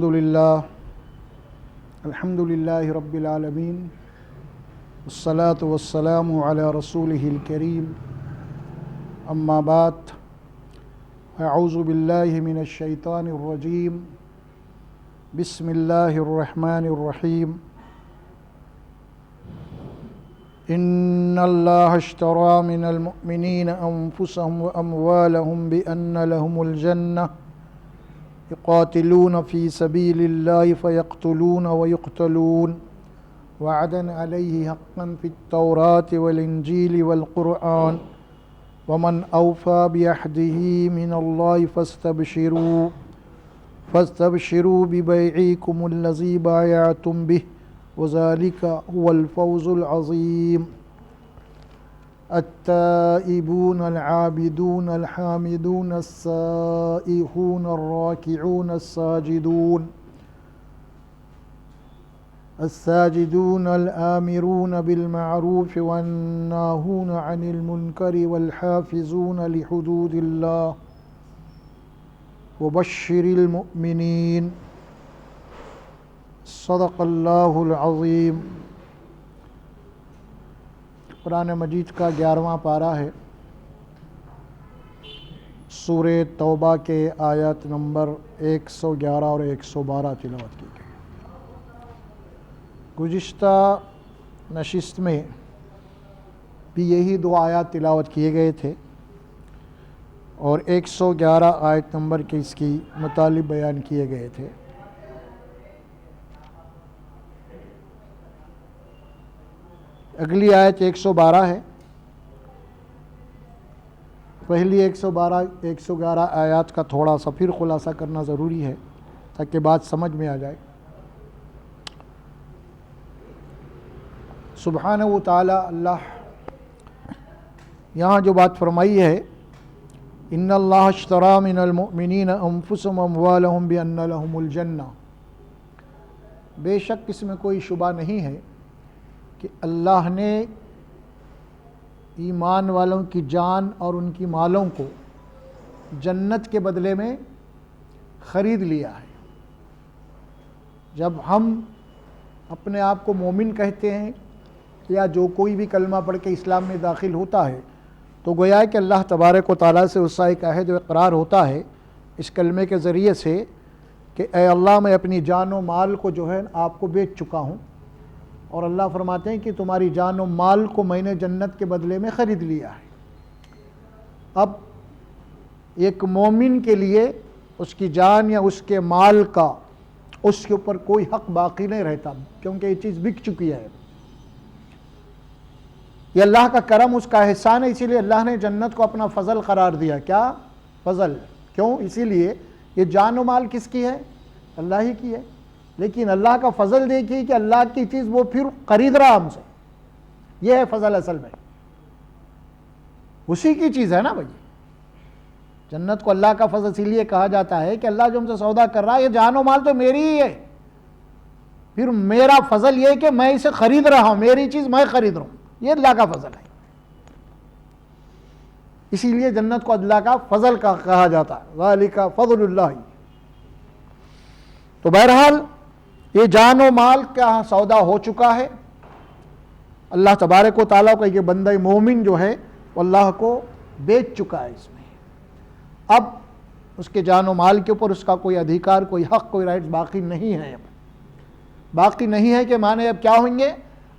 الحمد لله رب العالمين والصلاة والسلام على رسوله الكريم أما بعد أعوذ بالله من الشيطان الرجيم بسم الله الرحمن الرحيم إن الله اشترى من المؤمنين أنفسهم وأموالهم بأن لهم الجنة يقاتلون في سبيل الله فيقتلون ويقتلون وعدا عليه حقا في التوراة والإنجيل والقرآن ومن أوفى بعهده من الله فاستبشروا ببيعكم الذي بايعتم به وذلك هو الفوز العظيم التائبون العابدون الحامدون السائحون الراكعون الساجدون الآمرون بالمعروف والناهون عن المنكر والحافظون لحدود الله وبشر المؤمنين صدق اللہ العظیم۔ قرآن مجید کا 11واں پارہ ہے، سورہ توبہ کے آیت نمبر 111 اور 112 تلاوت کی گئی۔ گزشتہ نشست میں بھی یہی دو آیات تلاوت کیے گئے تھے اور 111 آیت نمبر کے اس کی مطالب بیان کیے گئے تھے۔ اگلی آیت 112 ہے۔ پہلی 111 آیات کا تھوڑا سا پھر خلاصہ کرنا ضروری ہے تاکہ بات سمجھ میں آ جائے۔ سبحانہ و تعالی اللہ یہاں جو بات فرمائی ہے، ان اللہ اشتری من المؤمنین انفسهم واموالهم بان لهم الجنہ، بے شک اس میں کوئی شبہ نہیں ہے کہ اللہ نے ایمان والوں کی جان اور ان کی مالوں کو جنت کے بدلے میں خرید لیا ہے۔ جب ہم اپنے آپ کو مومن کہتے ہیں یا جو کوئی بھی کلمہ پڑھ کے اسلام میں داخل ہوتا ہے تو گویا ہے کہ اللہ تبارک و تعالیٰ سے اس کا ایک عہد و اقرار ہوتا ہے اس کلمے کے ذریعے سے کہ اے اللہ میں اپنی جان و مال کو جو ہے آپ کو بیچ چکا ہوں، اور اللہ فرماتے ہیں کہ تمہاری جان و مال کو میں نے جنت کے بدلے میں خرید لیا ہے۔ اب ایک مومن کے لیے اس کی جان یا اس کے مال کا اس کے اوپر کوئی حق باقی نہیں رہتا، کیونکہ یہ چیز بک چکی ہے۔ یہ اللہ کا کرم، اس کا احسان ہے، اسی لیے اللہ نے جنت کو اپنا فضل قرار دیا۔ کیا فضل؟ کیوں؟ اسی لیے یہ جان و مال کس کی ہے؟ اللہ ہی کی ہے، لیکن اللہ کا فضل دیکھیے کہ اللہ کی چیز وہ پھر خرید رہا ہم سے۔ یہ ہے فضل اصل میں، اسی کی چیز ہے نا بھائی۔ جنت کو اللہ کا فضل اسی لیے کہا جاتا ہے کہ اللہ جو ہم سے سودا کر رہا ہے، یہ جان و مال تو میری ہی ہے، پھر میرا فضل یہ کہ میں اسے خرید رہا ہوں، میری چیز میں خرید رہا ہوں، یہ اللہ کا فضل ہے۔ اسی لیے جنت کو اللہ کا فضل کا کہا جاتا ہے، ذالک فضل اللہ۔ تو بہرحال یہ جان و مال کا سودا ہو چکا ہے۔ اللہ تبارک و تعالیٰ کا یہ بندہ مومن جو ہے وہ اللہ کو بیچ چکا ہے اس میں۔ اب اس کے جان و مال کے اوپر اس کا کوئی ادھیکار، کوئی حق، کوئی رائٹس باقی نہیں ہے۔ اب باقی نہیں ہے کہ معنی اب کیا ہوئیں گے؟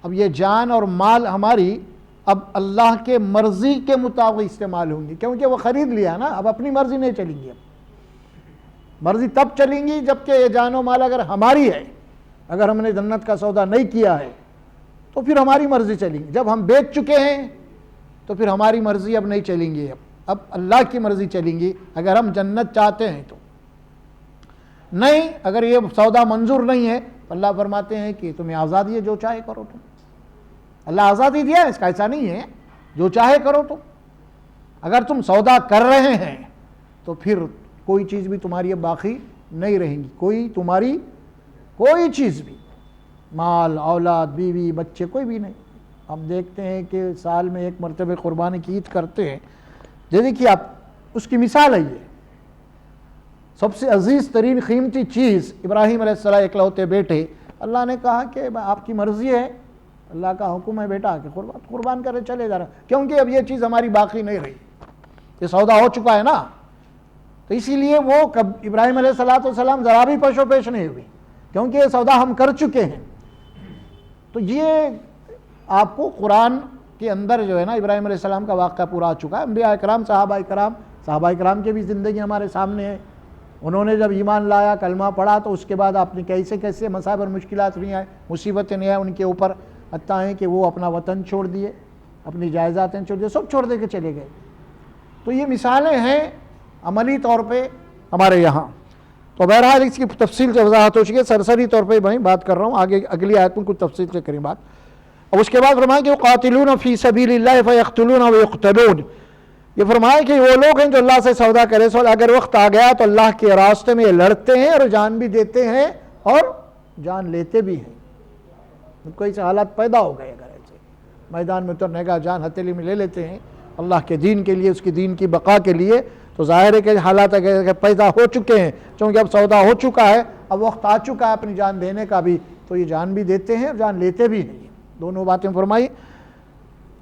اب یہ جان اور مال ہماری اب اللہ کے مرضی کے مطابق استعمال ہوں گی، کیونکہ وہ خرید لیا نا، اب اپنی مرضی نہیں چلیں گی۔ اب مرضی تب چلیں گی جب کہ یہ جان و مال اگر ہماری ہے، اگر ہم نے جنت کا سودا نہیں کیا ہے تو پھر ہماری مرضی چلیں گی۔ جب ہم بیچ چکے ہیں تو پھر ہماری مرضی اب نہیں چلیں گی، اب اللہ کی مرضی چلیں گی اگر ہم جنت چاہتے ہیں تو۔ نہیں، اگر یہ سودا منظور نہیں ہے تو اللہ فرماتے ہیں کہ تمہیں آزادی ہے، جو چاہے کرو تم۔ اللہ آزادی دیا ہے، اس کا ایسا نہیں ہے جو چاہے کرو تم۔ اگر تم سودا کر رہے ہیں تو پھر کوئی چیز بھی تمہاری اب باقی نہیں رہیں گی، تمہاری کوئی چیز بھی، مال، اولاد، بیوی، بچے، کوئی بھی نہیں۔ ہم دیکھتے ہیں کہ سال میں ایک مرتبہ قربانی کی عید کرتے ہیں، دیکھیے آپ اس کی مثال ہے یہ۔ سب سے عزیز ترین قیمتی چیز ابراہیم علیہ السلام اکلوتے بیٹے، اللہ نے کہا کہ آپ کی مرضی ہے، اللہ کا حکم ہے بیٹا کہ قربان کرے چلے جا رہا، کیونکہ اب یہ چیز ہماری باقی نہیں رہی، یہ سودا ہو چکا ہے نا. تو اسی لیے وہ ابراہیم علیہ السلام ذرا بھی پیش و پیش نہیں ہوئی، کیونکہ یہ سودا ہم کر چکے ہیں. تو یہ آپ کو قرآن کے اندر جو ہے نا ابراہیم علیہ السلام کا واقعہ پورا آ چکا ہے. انبیاء کرام، صحابہ کرام کی بھی زندگی ہمارے سامنے ہے. انہوں نے جب ایمان لایا، کلمہ پڑھا، تو اس کے بعد آپ نے کیسے کیسے مصائب اور مشکلات نہیں آئے، مصیبتیں نہیں آئے ان کے اوپر، حتیٰ ہیں کہ وہ اپنا وطن چھوڑ دیے، اپنی جائیدادیں چھوڑ دیے، سب چھوڑ دے کے چلے گئے. تو یہ مثالیں ہیں عملی طور پہ ہمارے یہاں. تو بہرحال اس کی تفصیل سے وضاحت ہو چکی ہے، سرسری طور پہ میں بات کر رہا ہوں، آگے اگلی آیت میں کچھ تفصیل سے کریں بات. اور اس کے بعد فرمایا کہ قاتلون فی سبیل اللہ فیقتلون ویقتلون. یہ فرمایا کہ وہ لوگ ہیں جو اللہ سے سودا کرے، اگر وقت آ گیا تو اللہ کے راستے میں یہ لڑتے ہیں اور جان بھی دیتے ہیں اور جان لیتے بھی ہیں. کوئی سے حالات پیدا ہو گئے اگر ایسے میدان میں اترنے کا، جان ہتھیلی میں لے لیتے ہیں اللہ کے دین کے لیے، اس کی دین کی بقا کے لیے، تو ظاہر ہے کہ حالات پیدا ہو چکے ہیں، چونکہ اب سودا ہو چکا ہے، اب وقت آ چکا ہے اپنی جان دینے کا بھی، تو یہ جان بھی دیتے ہیں اور جان لیتے بھی ہیں. دونوں باتیں فرمائی.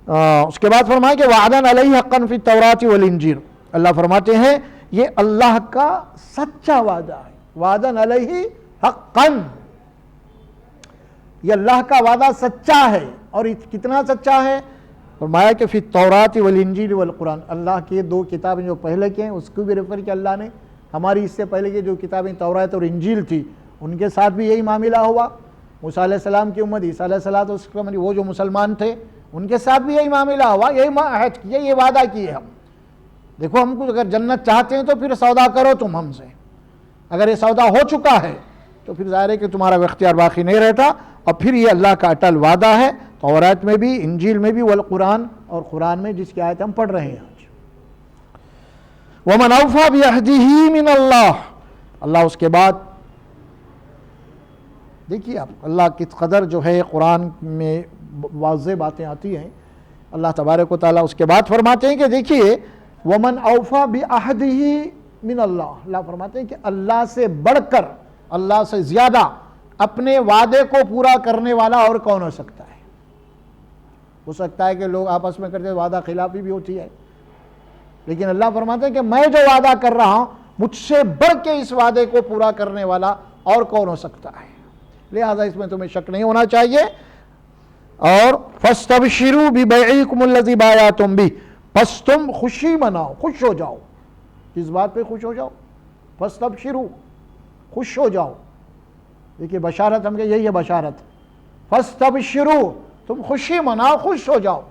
اس کے بعد فرمایا کہ وعدن علیہ حقا فی التوراۃ والانجیل. اللہ فرماتے ہیں یہ اللہ کا سچا وعدہ ہے. وعدن علیہ حقا، یہ اللہ کا وعدہ سچا ہے. اور کتنا سچا ہے؟ فرمایا کہ فی التوراۃ والانجیل والقرآن. اللہ کی دو کتابیں جو پہلے کے ہیں اس کو بھی ریفر کیا اللہ نے. ہماری اس سے پہلے کی جو کتابیں تورات اور انجیل تھی ان کے ساتھ بھی یہی معاملہ ہوا. موسیٰ علیہ السلام کی امت، عیسیٰ علیہ السلام، وہ جو مسلمان تھے ان کے ساتھ بھی یہی معاملہ ہوا، یہی عہد کیا، یہ وعدہ کیے ہم. دیکھو ہم کو اگر جنت چاہتے ہیں تو پھر سودا کرو تم ہم سے. اگر یہ سودا ہو چکا ہے تو پھر ظاہر ہے کہ تمہارا اختیار باقی نہیں رہتا. اور پھر یہ اللہ کا اٹل وعدہ ہے تورات میں بھی، انجیل میں بھی، والقرآن، اور قرآن میں جس کی آیت ہم پڑھ رہے ہیں آج. وَمَنْ أَوْفَى بِعَهْدِهِ مِنَ اللَّهِ. اللہ اس کے بعد دیکھیے آپ اللہ کس قدر جو ہے قرآن میں واضح باتیں آتی ہیں. اللہ تبارک و تعالیٰ اس کے بعد فرماتے ہیں کہ دیکھیے وَمَنْ أَوْفَى بِعَهْدِهِ مِنَ اللَّهِ. اللہ فرماتے ہیں کہ اللہ سے بڑھ کر، اللہ سے زیادہ اپنے وعدے کو پورا کرنے والا اور کون ہو سکتا ہے؟ ہو سکتا ہے کہ لوگ آپس میں کرتے ہیں، وعدہ خلافی بھی ہوتی ہے، لیکن اللہ فرماتے ہیں کہ میں جو وعدہ کر رہا ہوں مجھ سے بڑھ کے اس وعدے کو پورا کرنے والا اور کون ہو سکتا ہے. لہذا اس میں تمہیں شک نہیں ہونا چاہیے. اور فَاسْتَبْشِرُوا بِبَيْعِكُمُ الَّذِي بَايَعْتُمْ بِهِ. پس تم خوشی مناؤ، خوش ہو جاؤ. کس بات پہ خوش ہو جاؤ؟ فَاسْتَبْشِرُوا، خوش ہو جاؤ. دیکھیے بشارت ہم کہ یہی ہے بشارت. فَاسْتَبْشِرُوا، تم خوشی مناؤ، خوش ہو جاؤ.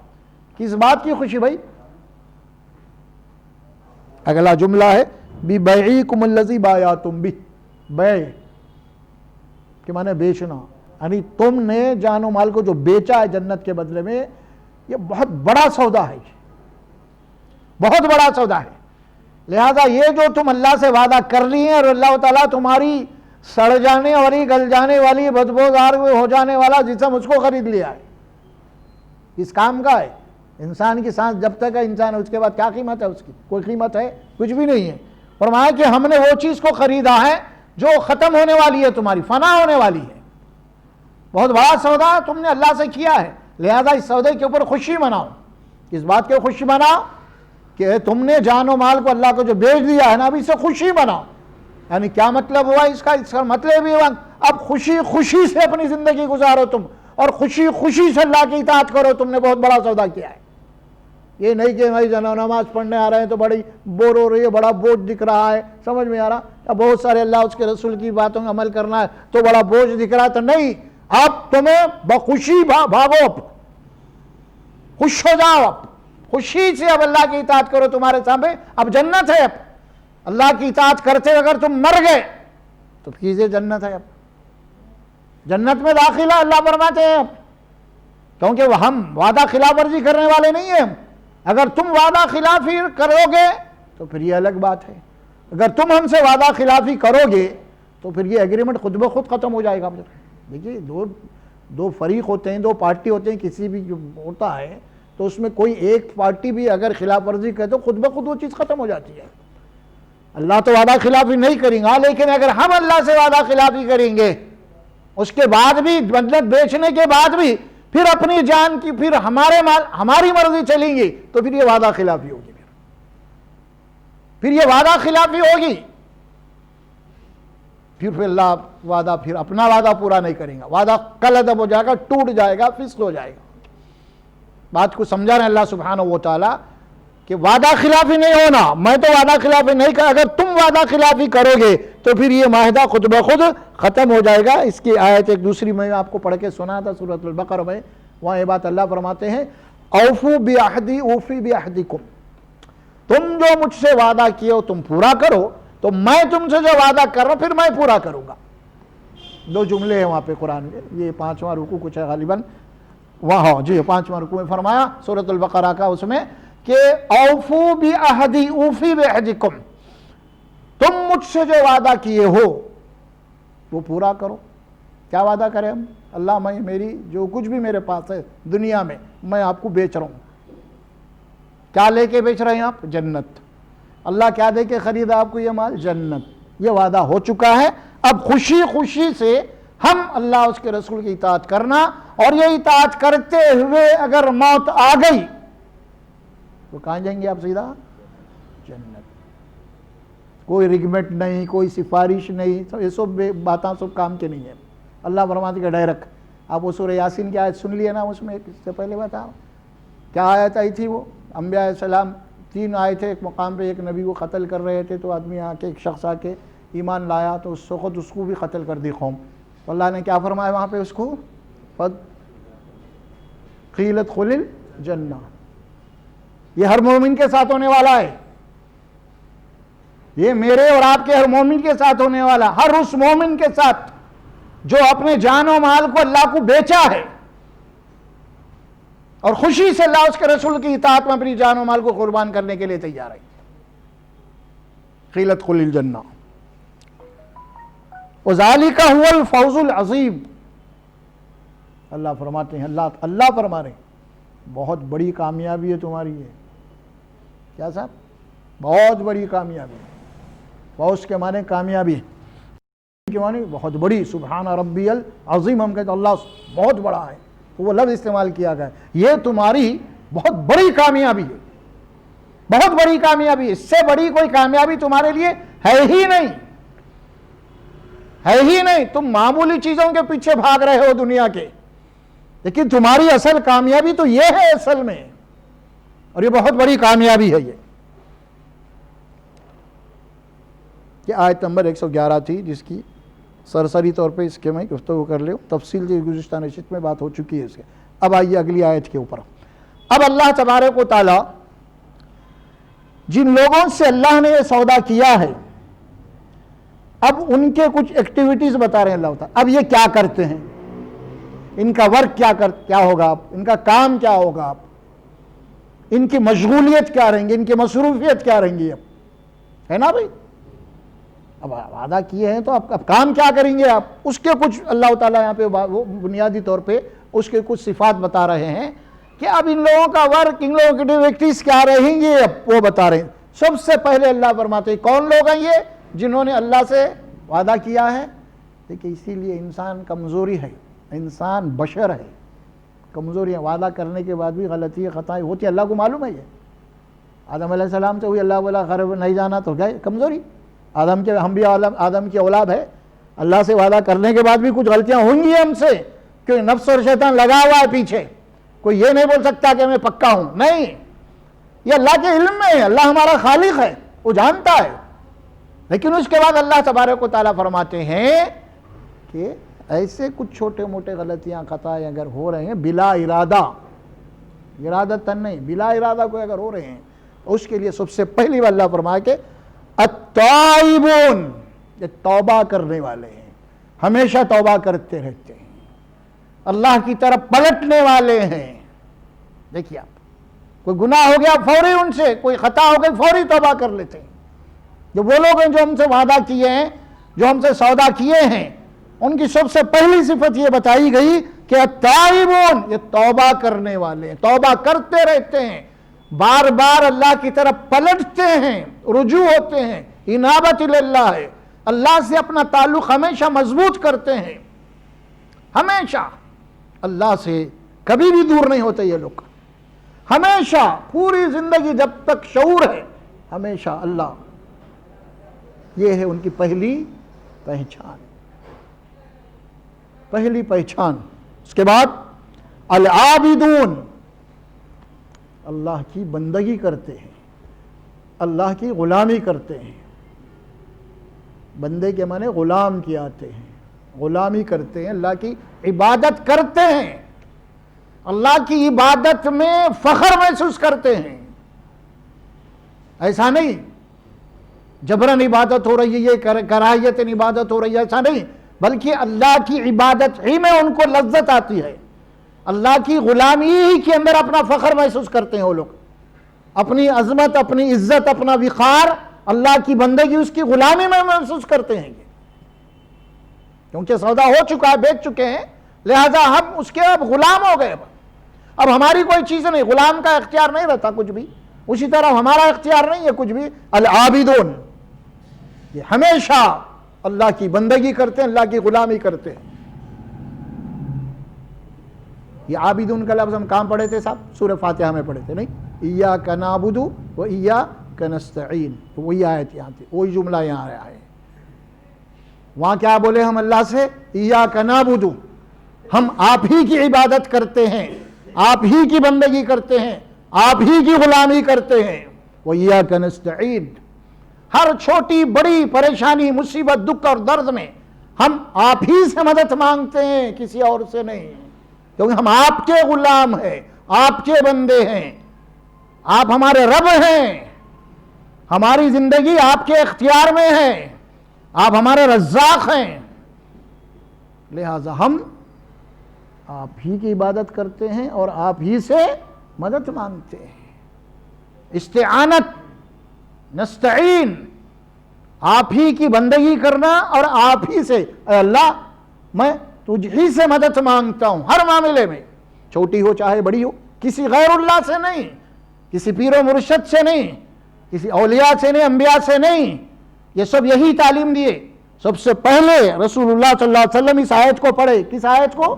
کس بات کی خوشی بھائی؟ اگلا جملہ ہے بِبَيْعِكُمُ الَّذِي بَايَعْتُمْ بِهِ. بیع کہ معنی بیچنا، یعنی تم نے جان و مال کو جو بیچا ہے جنت کے بدلے میں، یہ بہت بڑا سودا ہے، بہت بڑا سودا ہے. لہذا یہ جو تم اللہ سے وعدہ کر لی ہیں اور اللہ تعالیٰ تمہاری سڑ جانے والی، گل جانے والی، بدبودار ہو جانے والا جسم اس کو خرید لیا ہے. اس کام کا ہے. انسان کی سانس جب تک ہے انسان ہے، اس کے بعد کیا قیمت ہے اس کی؟ کوئی قیمت ہے؟ کچھ بھی نہیں ہے. فرمایا کہ ہم نے وہ چیز کو خریدا ہے جو ختم ہونے والی ہے، تمہاری فنا ہونے والی ہے. بہت بڑا سودا تم نے اللہ سے کیا ہے، لہذا اس سودے کے اوپر خوشی مناؤ. اس بات کی خوشی مناؤ کہ تم نے جان و مال کو اللہ کو جو بیچ دیا ہے نا، اب اس سے خوشی مناؤ. یعنی کیا مطلب ہوا اس کا مطلب یہ ہوا اب خوشی خوشی سے اپنی زندگی گزارو تم، اور خوشی خوشی سے اللہ کی اطاعت کرو. تم نے بہت بڑا سودا کیا ہے. یہ نہیں کہ بھائی نماز پڑھنے آ رہے ہیں تو بڑی بور ہو رہی ہے، بڑا بوجھ دکھ رہا ہے، سمجھ میں آ رہا، یا بہت سارے اللہ اس کے رسول کی باتوں میں عمل کرنا ہے تو بڑا بوجھ دکھ رہا ہے. تو نہیں، اب تمہیں بخوشی بھاگو، خوش ہو جاؤ. اب خوشی سے اب اللہ کی اطاعت کرو. تمہارے سامنے اب جنت ہے. اب اللہ کی اطاعت کرتے اگر تم مر گئے تو کیجئے جنت ہے. اب جنت میں داخلہ اللہ فرماتے ہیں. اب کیونکہ ہم وعدہ خلاف ورزی کرنے والے نہیں ہیں. اگر تم وعدہ خلافی کرو گے تو پھر یہ الگ بات ہے. اگر تم ہم سے وعدہ خلافی کرو گے تو پھر یہ ایگریمنٹ خود بخود ختم ہو جائے گا. دیکھیے دو فریق ہوتے ہیں، دو پارٹی ہوتے ہیں، کسی بھی ہوتا ہے تو اس میں کوئی ایک پارٹی بھی اگر خلاف ورزی کرے تو خود بخود وہ چیز ختم ہو جاتی ہے. اللہ تو وعدہ خلافی نہیں کریں گا، لیکن اگر ہم اللہ سے وعدہ خلافی کریں گے اس کے بعد بھی، جنت بیچنے کے بعد بھی پھر اپنی جان کی، پھر ہماری مرضی چلیں گی، تو پھر یہ وعدہ خلافی ہوگی، پھر یہ وعدہ خلافی ہوگی، پھر اللہ وعدہ، پھر اپنا وعدہ پورا نہیں کریں گا، وعدہ کل ادب ہو جائے گا، ٹوٹ جائے گا، فسق ہو جائے گا۔ بات کو سمجھا رہے ہیں اللہ سبحانہ و تعالیٰ کہ وعدہ خلافی نہیں ہونا، میں تو وعدہ خلافی نہیں کر، اگر تم وعدہ خلافی کرو گے تو پھر یہ معاہدہ خود بخود ختم ہو جائے گا۔ اس کی آیت ایک دوسری میں آپ کو پڑھ کے سنا تھا سورۃ البقرہ میں، وہاں یہ بات اللہ فرماتے ہیں اوفو بعہدی اوفی بعہدکم، تم جو مجھ سے وعدہ کیے ہو تم پورا کرو، تو میں تم سے جو وعدہ کر رہا ہوں پھر میں پورا کروں گا۔ دو جملے ہیں وہاں پہ قرآن کے، یہ 5واں رکوع کچھ ہے غالباً وہاں، جی 5واں رکوع میں فرمایا سورۃ البقرہ کا، اس میں کہ اوفو بعہدی اوفی بعہدکم، تم مجھ سے جو وعدہ کیے ہو وہ پورا کرو۔ کیا وعدہ کریں ہم؟ اللہ میں میری جو کچھ بھی میرے پاس ہے دنیا میں میں آپ کو بیچ رہا ہوں۔ کیا لے کے بیچ رہے ہیں آپ؟ جنت۔ اللہ کیا دے کے خریدا آپ کو یہ مال؟ جنت۔ یہ وعدہ ہو چکا ہے، اب خوشی خوشی سے ہم اللہ اس کے رسول کی اطاعت کرنا، اور یہ اطاعت کرتے ہوئے اگر موت آ گئی تو کہاں جائیں گے آپ؟ سیدھا جنت۔ کوئی ریگمنٹ نہیں، کوئی سفارش نہیں، یہ سب باتاں سب کام کے نہیں ہیں۔ اللہ فرماتے کہ ڈائریکٹ، آپ وہ سورہ یاسین کی آیت سن لیے نا، اس میں اس سے پہلے بتاؤ کیا آیت آئی تھی، وہ انبیاء علیہ السلام 3 آئے تھے، ایک مقام پہ ایک نبی کو قتل کر رہے تھے، تو آدمی آ کے ایک شخص آ کے ایمان لایا تو اس وقت اس کو بھی قتل کر دی قوم، تو اللہ نے کیا فرمایا وہاں پہ اس کو؟ قیلت خل الجنہ۔ یہ ہر مومن کے ساتھ ہونے والا ہے، یہ میرے اور آپ کے ہر مومن کے ساتھ ہونے والا، ہر اس مومن کے ساتھ جو اپنے جان و مال کو اللہ کو بیچا ہے اور خوشی سے اللہ اس کے رسول کی اطاعت میں اپنی جان و مال کو قربان کرنے کے لیے تیار ہے۔ قیلت خل الجنہ وذالک هو الفوز العظیم۔ اللہ فرماتے ہیں، اللہ فرما رہے ہیں بہت بڑی کامیابی ہے تمہاری ہے۔ کیا صاحب؟ بہت بڑی کامیابی ہے۔ فوز کے معنی کامیابی کے معنی بہت بڑی، سبحان ربی العظیم، ہم کہتے ہیں اللہ بہت بڑا ہے، وہ لفظ استعمال کیا گیا، یہ تمہاری بہت بڑی کامیابی ہے، بہت بڑی کامیابی ہے، اس سے بڑی کوئی کامیابی تمہارے لیے ہے ہی نہیں، ہے ہی نہیں۔ تم معمولی چیزوں کے پیچھے بھاگ رہے ہو دنیا کے، لیکن تمہاری اصل کامیابی تو یہ ہے اصل میں، اور یہ بہت بڑی کامیابی ہے۔ یہ آیت نمبر 111 تھی، جس کی سرسری طور پہ اس کے میں گفتگو کر لوں، تفصیل سے گزشتہ نشست میں بات ہو چکی ہے اس کے۔ اب آئیے اگلی آیت کے اوپر۔ اب اللہ تبارک و تعالی جن لوگوں سے اللہ نے یہ سودا کیا ہے، اب ان کے کچھ ایکٹیویٹیز بتا رہے ہیں اللہ تعالی۔ اب یہ کیا کرتے ہیں، ان کا ورک کیا ہوگا، ان کا کام کیا ہوگا، ان کی مشغولیت کیا رہیں گی، ان کی مصروفیت کیا رہیں گی، اب ہے نا بھائی، اب وعدہ کیے ہیں تو اب کام کیا کریں گے آپ، اس کے کچھ اللہ تعالیٰ یہاں پہ وہ بنیادی طور پہ اس کے کچھ صفات بتا رہے ہیں کہ اب ان لوگوں کا ورک، ان لوگوں کی ایکٹیویٹیز کیا رہیں گے، اب وہ بتا رہے ہیں۔ سب سے پہلے اللہ فرماتے ہیں کون لوگ ہیں یہ جنہوں نے اللہ سے وعدہ کیا ہے؟ دیکھیں اسی لیے انسان کمزوری ہے، انسان بشر ہے، کمزوری ہے، وعدہ کرنے کے بعد بھی غلطی خطائیں ہوتی ہے، اللہ کو معلوم ہے۔ یہ آدم علیہ السلام سے ہوئی، اللہ والا غرب نہیں جانا تو گئے، کمزوری، ہم بھی آدم کی اولاد ہے، اللہ سے وعدہ کرنے کے بعد بھی کچھ غلطیاں ہوں گی ہم سے، کیونکہ نفس اور شیطان لگا ہوا ہے پیچھے، کوئی یہ نہیں بول سکتا کہ میں پکا ہوں، نہیں، یہ اللہ کے علم میں ہے، اللہ ہمارا خالق ہے، وہ جانتا ہے۔ لیکن اس کے بعد اللہ تبارک و تعالیٰ فرماتے ہیں کہ ایسے کچھ چھوٹے موٹے غلطیاں خطائیں اگر ہو رہے ہیں بلا ارادہ، ارادتاً نہیں، بلا ارادہ کوئی اگر ہو رہے ہیں، تو اس کے لیے سب سے پہلی بات اللہ فرمائے کہ التائبون، یہ توبہ کرنے والے ہیں، ہمیشہ توبہ کرتے رہتے ہیں، اللہ کی طرف پلٹنے والے ہیں۔ دیکھیے آپ، کوئی گناہ ہو گیا فوری ان سے، کوئی خطا ہو گئی فوری توبہ کر لیتے ہیں۔ جو وہ لوگ ہیں جو ہم سے وعدہ کیے ہیں، جو ہم سے سودا کیے ہیں، ان کی سب سے پہلی صفت یہ بتائی گئی کہ التائبون، یہ توبہ کرنے والے ہیں، توبہ کرتے رہتے ہیں، بار بار اللہ کی طرف پلٹتے ہیں، رجوع ہوتے ہیں، انابت اللہ ہے، اللہ سے اپنا تعلق ہمیشہ مضبوط کرتے ہیں، ہمیشہ اللہ سے کبھی بھی دور نہیں ہوتے یہ لوگ، ہمیشہ پوری زندگی جب تک شعور ہے ہمیشہ اللہ، یہ ہے ان کی پہلی پہچان۔ اس کے بعد العابدون، اللہ کی بندگی کرتے ہیں، اللہ کی غلامی کرتے ہیں۔ بندے کے معنی غلام کی آتے ہیں، غلامی کرتے ہیں، اللہ کی عبادت کرتے ہیں، اللہ کی عبادت میں فخر محسوس کرتے ہیں۔ ایسا نہیں جبرن عبادت ہو رہی ہے، یہ کراہیت عبادت ہو رہی ہے، ایسا نہیں، بلکہ اللہ کی عبادت ہی میں ان کو لذت آتی ہے، اللہ کی غلامی ہی کے اندر اپنا فخر محسوس کرتے ہیں وہ لوگ، اپنی عظمت، اپنی عزت، اپنا وقار اللہ کی بندگی، اس کی غلامی میں محسوس کرتے ہیں، کیونکہ سودا ہو چکا ہے، بیچ چکے ہیں، لہذا ہم اس کے اب غلام ہو گئے، اب ہماری کوئی چیز نہیں، غلام کا اختیار نہیں رہتا کچھ بھی، اسی طرح ہمارا اختیار نہیں ہے کچھ بھی۔ العابدون، یہ ہمیشہ اللہ کی بندگی کرتے ہیں، اللہ کی غلامی کرتے ہیں۔ یہ عابدون کا لفظ ہم کہاں پڑھے تھے صاحب؟ سورہ فاتحہ میں پڑھے تھے، نہیں؟ ایاک نعبد و ایاک نستعین، وہی آیت یہاں تھی، وہی جملہ یہاں آیا ہے۔ وہاں کیا بولے ہم اللہ سے؟ ایاک نعبد، ہم آپ ہی کی عبادت کرتے ہیں، آپ ہی کی بندگی کرتے ہیں، آپ ہی کی غلامی کرتے ہیں، و ایاک نستعین، ہر چھوٹی بڑی پریشانی، مصیبت، دکھ اور درد میں ہم آپ ہی سے مدد مانگتے ہیں، کسی اور سے نہیں، کیونکہ ہم آپ کے غلام ہیں، آپ کے بندے ہیں، آپ ہمارے رب ہیں، ہماری زندگی آپ کے اختیار میں ہے، آپ ہمارے رزاق ہیں، لہذا ہم آپ ہی کی عبادت کرتے ہیں اور آپ ہی سے مدد مانگتے ہیں۔ استعانت، نستعین، آپ ہی کی بندگی کرنا اور آپ ہی سے، اے اللہ میں تجھ ہی سے مدد مانگتا ہوں ہر معاملے میں، چھوٹی ہو چاہے بڑی ہو، کسی غیر اللہ سے نہیں، کسی پیر و مرشد سے نہیں، کسی اولیاء سے نہیں، انبیاء سے نہیں، یہ سب یہی تعلیم دیے۔ سب سے پہلے رسول اللہ صلی اللہ علیہ وسلم اس آیت کو پڑھے، کس آیت کو؟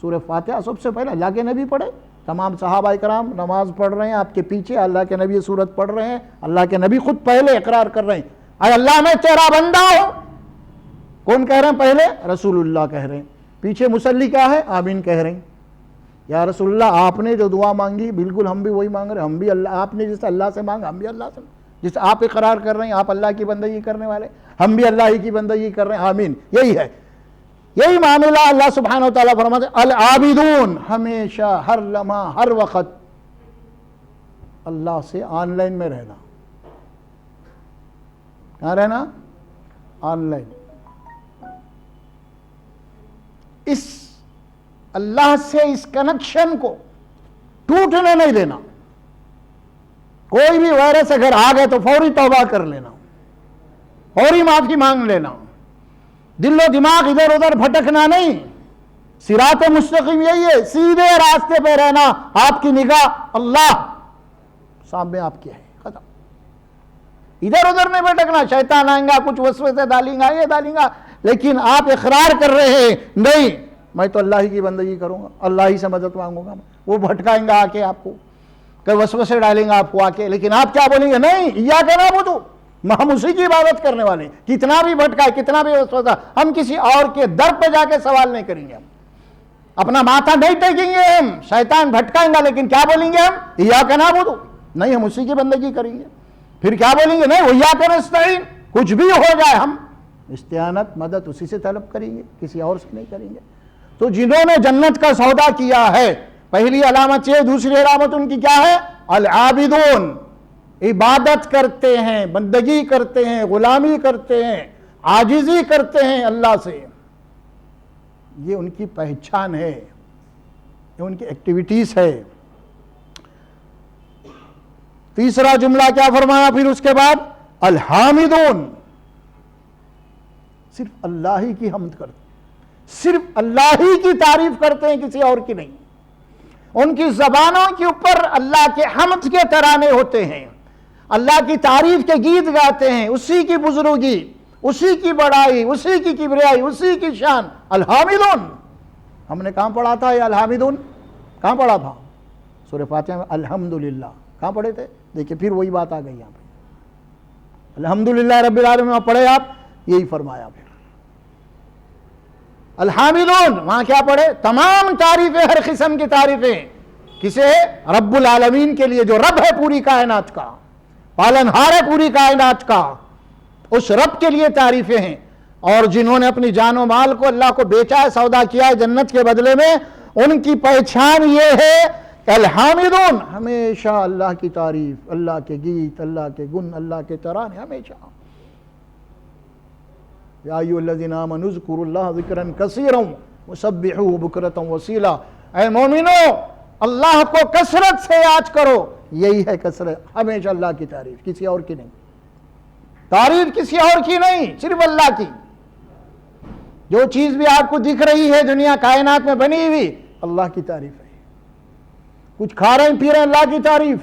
سورہ فاتحہ سب سے پہلے اللہ کے نبی پڑھے، تمام صحابہ کرام نماز پڑھ رہے ہیں آپ کے پیچھے، اللہ کے نبی سورت پڑھ رہے ہیں، اللہ کے نبی خود پہلے اقرار کر رہے ہیں، اے اللہ میں تیرا بندہ ہوں۔ کون کہہ رہے ہیں پہلے؟ رسول اللہ کہہ رہے ہیں، پیچھے مصلی کیا ہے؟ آمین کہہ رہے ہیں۔ یا رسول اللہ آپ نے جو دعا مانگی بالکل ہم بھی وہی مانگ رہے ہیں، ہم بھی اللہ، آپ نے جس اللہ سے مانگا ہم بھی اللہ سے، جس آپ اقرار کر رہے ہیں آپ اللہ کی بندگی کرنے والے، ہم بھی اللہ ہی کی بندگی کر رہے ہیں، آمین، یہی ہے، یہی معاملہ۔ اللہ سبحانہ وتعالیٰ فرماتے ہیں العابدون، ہمیشہ ہر لمحہ ہر وقت اللہ سے آن لائن میں رہنا۔ کہاں رہنا؟ آن لائن، اس اللہ سے اس کنیکشن کو ٹوٹنے نہیں دینا۔ کوئی بھی وائرس اگر آ گئے تو فوری توبہ کر لینا، فوری معافی مانگ لینا، دل و دماغ ادھر ادھر بھٹکنا نہیں، صراط مستقیم یہی ہے، سیدھے راستے پہ رہنا، آپ کی نگاہ اللہ سامنے آپ کی ہے، ختم، ادھر ادھر نہیں بھٹکنا، شیطان آئیں گا کچھ وسوسے ڈالیں گا، یہ ڈالیں گا، لیکن آپ اقرار کر رہے ہیں نہیں میں تو اللہ ہی کی بندگی کروں گا، اللہ ہی سے مدد مانگوں گا، وہ بھٹکائیں گا آ کے آپ کو، کہ وسوسے ڈالیں گا آپ کو آ کے، لیکن آپ کیا بولیں گے؟ نہیں، ایاک نعبد، ہم اسی کی عبادت کرنے والے ہیں، کتنا بھی بھٹکائے، کتنا بھی وسوسہ، ہم کسی اور کے در پہ جا کے سوال نہیں کریں گے، ہم اپنا ماتھا نہیں ٹیکیں گے، ہم شیطان بھٹکائیں گا لیکن کیا بولیں گے ہم؟ ایاک نعبد، نہیں ہم اسی کی بندگی کریں گے۔ پھر کیا بولیں گے؟ نہیں وایاک نستعین، کچھ بھی ہو جائے ہم استعانت مدد اسی سے طلب کریں گے، کسی اور سے نہیں کریں گے۔ تو جنہوں نے جنت کا سودا کیا ہے، پہلی علامت یہ، دوسری علامت ان کی کیا ہے؟ العابدون، عبادت کرتے ہیں، بندگی کرتے ہیں، غلامی کرتے ہیں، عاجزی کرتے ہیں اللہ سے، یہ ان کی پہچان ہے، یہ ان کی ایکٹیویٹیز ہے۔ تیسرا جملہ کیا فرمایا پھر اس کے بعد؟ الحامدون، صرف اللہ ہی کی حمد کرتے ہیں، صرف اللہ ہی کی تعریف کرتے ہیں، کسی اور کی نہیں۔ ان کی زبانوں کے اوپر اللہ کے حمد کے ترانے ہوتے ہیں، اللہ کی تعریف کے گیت گاتے ہیں، اسی کی بزرگی، اسی کی بڑائی، اسی کی کبریائی، اسی کی شان. الحامدون، ہم نے کہاں پڑھا تھا یہ الحامدون؟ کہاں پڑھا تھا؟ سورہ فاتحہ میں الحمدللہ کہاں پڑھے تھے؟ دیکھیں پھر وہی بات آ گئی یہاں پہ، الحمدللہ رب العالمین پڑھے آپ، یہی فرمایا پھر الحامدون. وہاں کیا پڑھے؟ تمام تعریفیں، ہر قسم کی تعریفیں کسے؟ رب العالمین کے لیے، جو رب ہے پوری کائنات کا، پالنہار ہے پوری کائنات کا، اس رب کے لیے تعریفیں ہیں. اور جنہوں نے اپنی جان و مال کو اللہ کو بیچا ہے، سودا کیا ہے جنت کے بدلے میں، ان کی پہچان یہ ہے الحامدون، ہمیشہ اللہ کی تعریف، اللہ کے گیت، اللہ کے گن، اللہ کے ترانے ہمیشہ. یا ایھا الذین آمنوا اذکروا اللہ ذکرا کثیرا وسبحوہ بکرۃ وصیلا. اے مومنو، اللہ کو کثرت سے یاد کرو. یہی ہے کثرت، ہمیشہ اللہ کی تعریف، کسی اور کی نہیں. تعریف کسی اور کی نہیں، صرف اللہ کی. جو چیز بھی آپ کو دکھ رہی ہے دنیا کائنات میں بنی ہوئی، اللہ کی تعریف ہے. کچھ کھا رہے ہیں پی رہے ہیں، اللہ کی تعریف.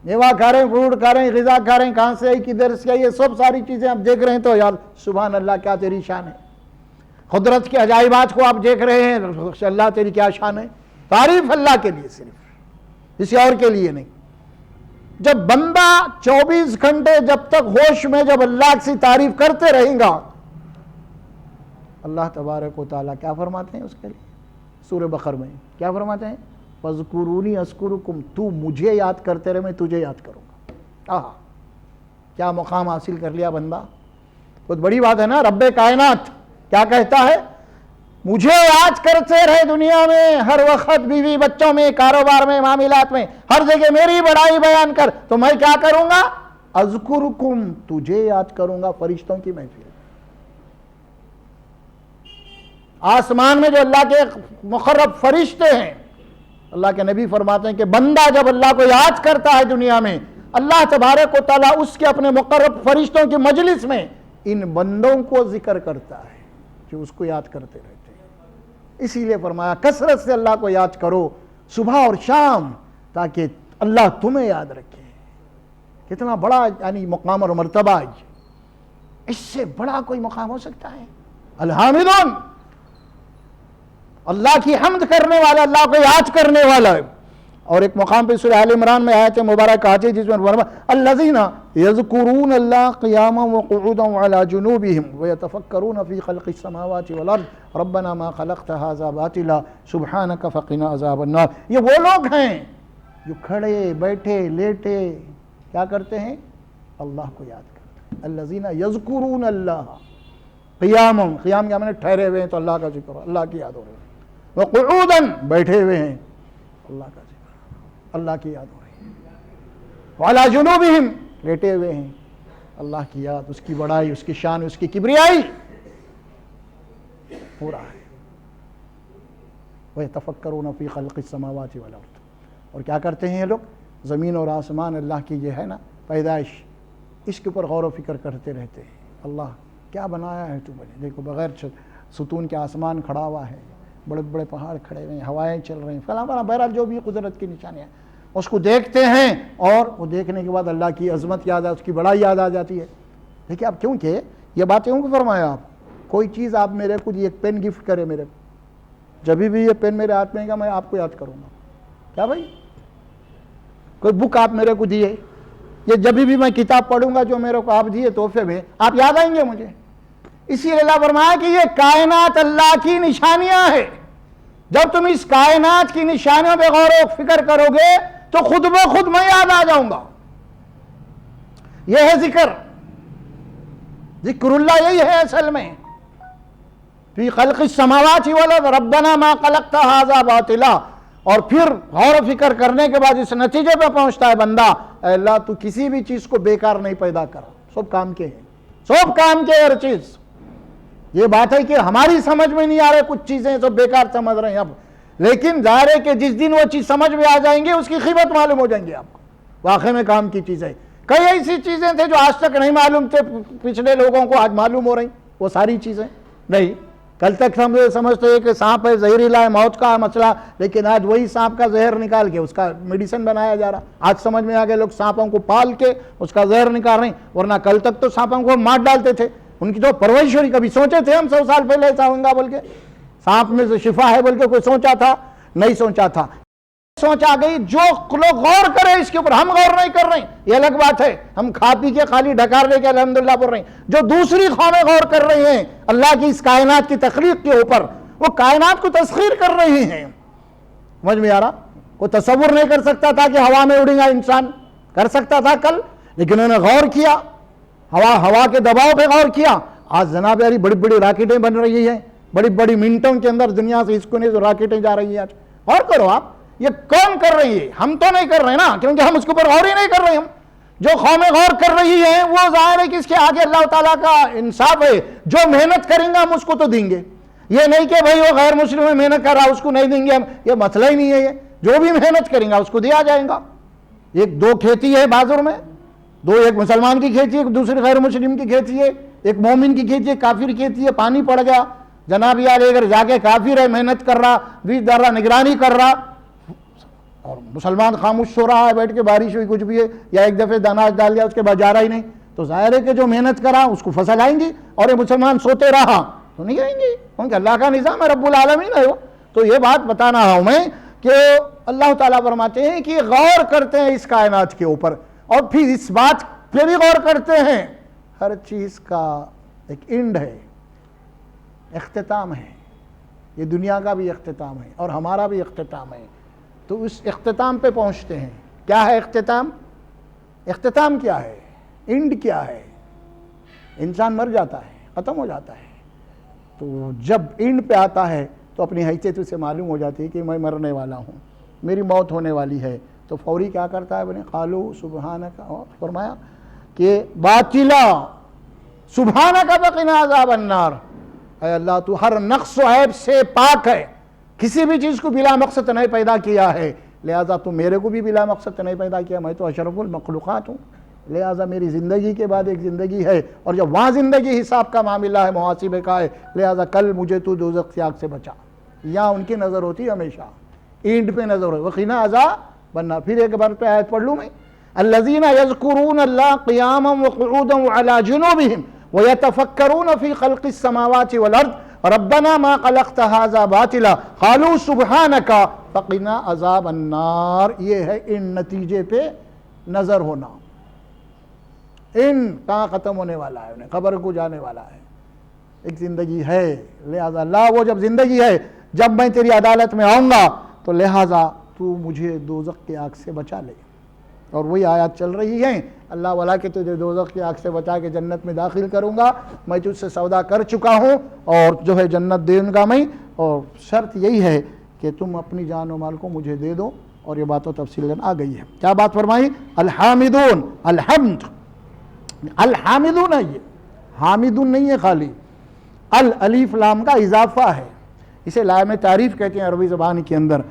میوہ کھا رہے ہیں، فروٹ کھا رہے ہیں، غذا کھا رہے ہیں، کہاں سے آئی، کدھر سے آئی، یہ سب ساری چیزیں آپ دیکھ رہے ہیں تو یار سبحان اللہ کیا تیری شان ہے. قدرت کے عجائبات کو آپ دیکھ رہے ہیں، اللہ تیری کیا شان ہے. تعریف اللہ کے لیے صرف، کسی اور کے لیے نہیں. جب بندہ 24 گھنٹے جب تک ہوش میں جب اللہ کی تعریف کرتے رہیں گا، اللہ تبارک و تعالیٰ کیا فرماتے ہیں اس کے لیے؟ سورہ بقرہ میں کیا فرماتے ہیں؟ فَاذْكُرُونِي أَذْكُرُكُمْ، تو مجھے یاد کرتے رہے میں تجھے یاد کروں گا. کیا مقام حاصل کر لیا بندہ. بہت بڑی بات ہے نا. رب کائنات کیا کہتا ہے؟ مجھے یاد کرتے رہے دنیا میں، ہر وقت بیوی بچوں میں، کاروبار میں، معاملات میں، ہر جگہ میری بڑائی بیان کر، تو میں کیا کروں گا؟ اذکرکم، تجھے یاد کروں گا. فرشتوں کی محفل، آسمان میں جو اللہ کے مقرب فرشتے ہیں، اللہ کے نبی فرماتے ہیں کہ بندہ جب اللہ کو یاد کرتا ہے دنیا میں، اللہ تبارک و تعالیٰ اس کے اپنے مقرب فرشتوں کی مجلس میں ان بندوں کو ذکر کرتا ہے جو اس کو یاد کرتے رہتے ہیں. اسی لیے فرمایا کثرت سے اللہ کو یاد کرو صبح اور شام، تاکہ اللہ تمہیں یاد رکھے. کتنا بڑا یعنی مقام اور مرتبہ ہے. اس سے بڑا کوئی مقام ہو سکتا ہے؟ الحامدون، اللہ کی حمد کرنے والا، اللہ کو یاد کرنے والا ہے. اور ایک مقام پہ سورہ آل عمران میں آیت مبارکہ آتی ہے جس میں فرمایا الذین یذکرون اللہ قیاما وقعودا وعلی جنوبہم ویتفکرون فی خلق السماوات والارض ربنا ما خلقت ھذا باطلا سبحانک فقنا عذاب النار. یہ وہ لوگ ہیں جو کھڑے بیٹھے لیٹے کیا کرتے ہیں؟ اللہ کو یاد کرتے ہیں. الذین یذکرون اللہ قیاما، قیام کیا معنی؟ ٹھہرے ہوئے ہیں تو اللہ کا ذکر، اللہ کی یاد ہو رہی ہے. وقعودا، بیٹھے ہوئے ہیں اللہ کا ذکر، اللہ کی یاد ہو رہی ہے. وعلی جنوبہم، لیٹے ہوئے ہیں اللہ کی یاد، اس کی بڑائی، اس کی شان، اس کی کبریائی ہو رہا ہے. وَيَتَفَكَّرُونَ فِي خَلْقِ السَّمَاوَاتِ وَالْأَرْضِ. اور کیا کرتے ہیں یہ لوگ؟ زمین اور آسمان اللہ کی یہ ہے نا پیدائش، اس کے اوپر غور و فکر کرتے رہتے ہیں. اللہ کیا بنایا ہے تو نے؟ دیکھو بغیر ستون کے آسمان کھڑا ہوا ہے، بڑے بڑے پہاڑ کھڑے ہوئے ہیں، ہوائیں چل رہی ہیں، فلاں فلاں، بہرحال جو بھی قدرت کی نشانیاں اس کو دیکھتے ہیں. اور وہ دیکھنے کے بعد اللہ کی عظمت یاد اس کی بڑائی یاد آ جاتی ہے. دیکھیں آپ کیونکہ یہ بات کیوں فرمایا آپ؟ کوئی چیز آپ میرے کو ایک پین گفٹ کرے میرے کو، جب بھی یہ پین میرے ہاتھ میں گا میں آپ کو یاد کروں گا. کیا بھائی؟ کوئی بک آپ میرے کو دیے، یہ جب بھی میں کتاب پڑھوں گا جو میرے کو آپ دیے تحفے میں، آپ یاد آئیں گے مجھے. اسی لیے اللہ فرمایا کہ یہ کائنات اللہ کی نشانیاں ہیں. جب تم اس کائنات کی نشانیوں پہ غور و فکر کرو گے تو خود بخود میں یاد آ جاؤں گا. یہ ہے ذکر، ذکر اللہ یہی ہے اصل میں. فی خلق السماوات والارض ربنا ما خلقت ھذا باطلا. اور پھر غور و فکر کرنے کے بعد اس نتیجے پہ پہنچتا ہے بندہ، اے اللہ تو کسی بھی چیز کو بیکار نہیں پیدا کر، سب کام کے ہیں، سب کام کے ہر چیز. یہ بات ہے کہ ہماری سمجھ میں نہیں آ رہے کچھ چیزیں تو بیکار سمجھ رہے ہیں اب، لیکن ظاہر ہے کہ جس دن وہ چیز سمجھ میں آ جائیں گے اس کی قیمت معلوم ہو جائیں گے آپ کو. واقعی میں کام کی چیزیں، کئی ایسی چیزیں تھے جو آج تک نہیں معلوم تھے، پچھلے لوگوں کو آج معلوم ہو رہی. وہ ساری چیزیں نہیں، کل تک ہم سمجھتے ہیں کہ سانپ ہے، زہریلا ہے، موت کا مسئلہ، لیکن آج وہی سانپ کا زہر نکال کے اس کا میڈیسن بنایا جا رہا. آج سمجھ میں آ گئے، لوگ سانپوں کو پال کے اس کا زہر نکال رہے ہیں، ورنہ کل تک تو سانپوں کو مار ڈالتے تھے. ان کی تو پرورش ہوئی، کبھی سوچے تھے ہم 100 سال پہلے ایسا ہوگا بول کے؟ سانپ میں سے شفا ہے بول کے کوئی سوچا تھا؟ نہیں سوچا تھا. سوچ آ گئی. جو لوگ غور کریں اس کے اوپر، ہم غور نہیں کر رہے ہیں یہ الگ بات ہے، ہم کھا پی کے خالی ڈکار لے کے الحمدللہ بول رہے ہیں. جو دوسری قومیں غور کر رہی ہیں اللہ کی اس کائنات کی تخلیق کے اوپر، وہ کائنات کو تسخیر کر رہی ہیں. سمجھ میں آ رہا؟ کوئی تصور نہیں کر سکتا تھا کہ ہوا میں اڑے گا انسان، کر سکتا تھا کل، لیکن انہوں نے غور کیا، ہوا کے دباؤ پہ غور کیا. آج جناب یاری بڑی بڑی راکٹیں بن رہی ہیں، بڑی بڑی منٹوں کے اندر دنیا سے اس کونے سے راکٹیں جا رہی ہیں. آج غور کرو آپ، یہ کون کر رہی ہے؟ ہم تو نہیں کر رہے نا، کیونکہ ہم اس کے اوپر غور ہی نہیں کر رہے. ہم جو قومیں غور کر رہی ہیں وہ ظاہر ہے کہ اس کے آگے اللہ تعالیٰ کا انصاف ہے. جو محنت کریں گے ہم اس کو تو دیں گے، یہ نہیں کہ بھائی وہ غیر مسلم میں محنت کر رہا اس کو نہیں دیں گے ہم، یہ مسئلہ ہی نہیں ہے. یہ جو بھی محنت کریں گا اس کو دیا جائے گا. ایک دو کھیتی ہے بازار میں، دو، ایک مسلمان کی کھیتی ہے، ایک دوسری غیر مسلم کی کھیتی ہے، ایک مومن کی کھیتی ہے، کافر کی کھیتی ہے. پانی پڑ گیا جناب یار، اگر جا کے کافر ہے محنت کر رہا، بیج ڈال رہا، نگرانی کر رہا، اور مسلمان خاموش سو رہا ہے بیٹھ کے، بارش ہوئی کچھ بھی ہے، یا ایک دفعہ داناج ڈال دیا اس کے بعد جا رہا ہی نہیں، تو ظاہر ہے کہ جو محنت کرا اس کو فصل آئیں گی. اور یہ مسلمان سوتے رہا تو نہیں آئیں گی، کیونکہ اللہ کا نظام ہے، رب العالمین ہے وہ. تو یہ بات بتانا ہوں میں کہ اللہ تعالیٰ فرماتے ہیں کہ غور کرتے ہیں اس کائنات کے اوپر، اور پھر اس بات پہ بھی غور کرتے ہیں ہر چیز کا ایک اینڈ ہے، اختتام ہے. یہ دنیا کا بھی اختتام ہے اور ہمارا بھی اختتام ہے. تو اس اختتام پہ پہنچتے ہیں. کیا ہے اختتام؟ اختتام کیا ہے؟ اینڈ کیا ہے؟ انسان مر جاتا ہے، ختم ہو جاتا ہے. تو جب اینڈ پہ آتا ہے تو اپنی حیثیت سے معلوم ہو جاتی ہے کہ میں مرنے والا ہوں، میری موت ہونے والی ہے. تو فوری کیا کرتا ہے؟ قالو سبحانک، فرمایا کہ باطلا سبحانک فقنا عذاب النار، اے اللہ تو ہر نقص و عیب سے پاک ہے، کسی بھی چیز کو بلا مقصد نہیں پیدا کیا ہے، لہذا تو میرے کو بھی بلا مقصد نہیں پیدا کیا، میں تو اشرف المخلوقات ہوں. لہذا میری زندگی کے بعد ایک زندگی ہے، اور جب وہاں زندگی حساب کا معاملہ ہے، محاسبے کا ہے، لہذا کل مجھے تو دوزخ کی آگ سے بچا. یہاں ان کی نظر ہوتی ہے ہمیشہ، اینڈ پہ نظر ہوئی. وقنا عذاب النار. پھر ایک بار پہ آیت پڑھ لوں میں، الذین یذکرون اللہ قیاما وقعودا وعلی جنوبہم ویتفکرون فی خلق السماوات والارض ربنا ما خلقت ھذا باطلا قالوا سبحانک فقنا عذاب النار. یہ ہے ان نتیجے پہ نظر ہونا. ان کہاں ختم ہونے والا ہے؟ انہیں قبر کو جانے والا ہے. ایک زندگی ہے، لہذا اللہ وہ جب زندگی ہے، جب میں تیری عدالت میں آؤں گا تو لہذا تو مجھے دوزخ کی آگ سے بچا لے. اور وہی آیات چل رہی ہیں، اللہ والا کہ تجھے دوزخ کی آگ سے بچا کے جنت میں داخل کروں گا، میں تجھ سے سودا کر چکا ہوں اور جو ہے جنت دوں گا میں، اور شرط یہی ہے کہ تم اپنی جان و مال کو مجھے دے دو. اور یہ بات و تفصیل آ گئی ہے. کیا بات فرمائی؟ الحامدون، الحمد، الحامدون ہے. یہ حامدون نہیں ہے خالی، الف لام کا اضافہ ہے، اسے لام تعریف کہتے ہیں عربی زبان کے اندر.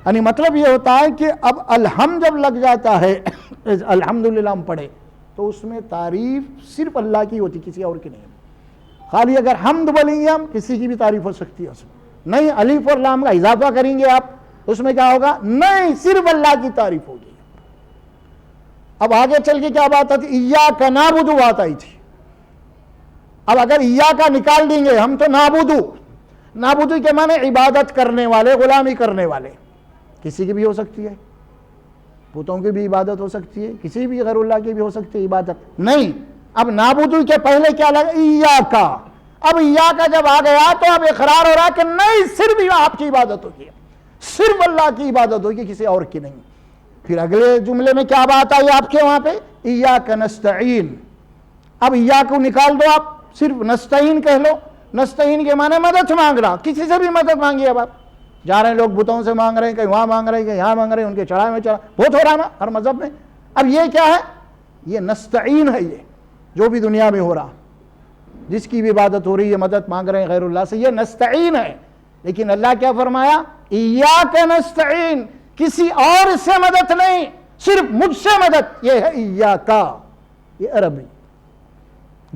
یعنی مطلب یہ ہوتا ہے کہ اب الحمد جب لگ جاتا ہے، الحمدللہ ہم پڑھے تو اس میں تعریف صرف اللہ کی ہوتی، کسی اور کی نہیں. خالی اگر حمد بولیں گے ہم، کسی کی بھی تعریف ہو سکتی ہے اس میں نہیں. الف اور لام کا اضافہ کریں گے آپ، اس میں کیا ہوگا؟ نہیں، صرف اللہ کی تعریف ہوگی. اب آگے چل کے کیا بات آتی؟ ایاک نعبد بات آئی تھی. اب اگر ایاک نکال دیں گے ہم تو نعبد کے معنی عبادت کرنے والے، غلامی کرنے والے. کسی کی بھی ہو سکتی ہے، بتوں کی بھی عبادت ہو سکتی ہے، کسی بھی غیر اللہ کی بھی ہو سکتی ہے عبادت. نہیں، اب نعبد کے پہلے کیا لگا؟ ایاک. اب ایاک جب آ گیا تو اب اقرار ہو رہا کہ نہیں، صرف آپ کی عبادت ہوگی، صرف اللہ کی عبادت ہوگی، کسی اور کی نہیں. پھر اگلے جملے میں کیا بات آئی آپ کے وہاں پہ؟ ایاک نستعین. اب ایاک کو نکال دو، آپ صرف نستعین کہہ لو. نستعین کے معنی مدد مانگنا، کسی سے بھی مدد مانگی. اب آپ جا رہے ہیں، لوگ بتوں سے مانگ رہے ہیں، کہیں وہاں مانگ رہے ہیں، کہیں یہاں مانگ رہے ہیں، ان کے چڑھائے میں چڑھا، بہت ہو رہا نا ہر مذہب میں. اب یہ کیا ہے؟ یہ نستعین ہے. یہ جو بھی دنیا میں ہو رہا، جس کی بھی عبادت ہو رہی ہے، مدد مانگ رہے ہیں غیر اللہ سے، یہ نستعین ہے. لیکن اللہ کیا فرمایا؟ ایاک نستعین، کسی اور سے مدد نہیں، صرف مجھ سے مدد. یہ ہے ایاک، یہ عربی،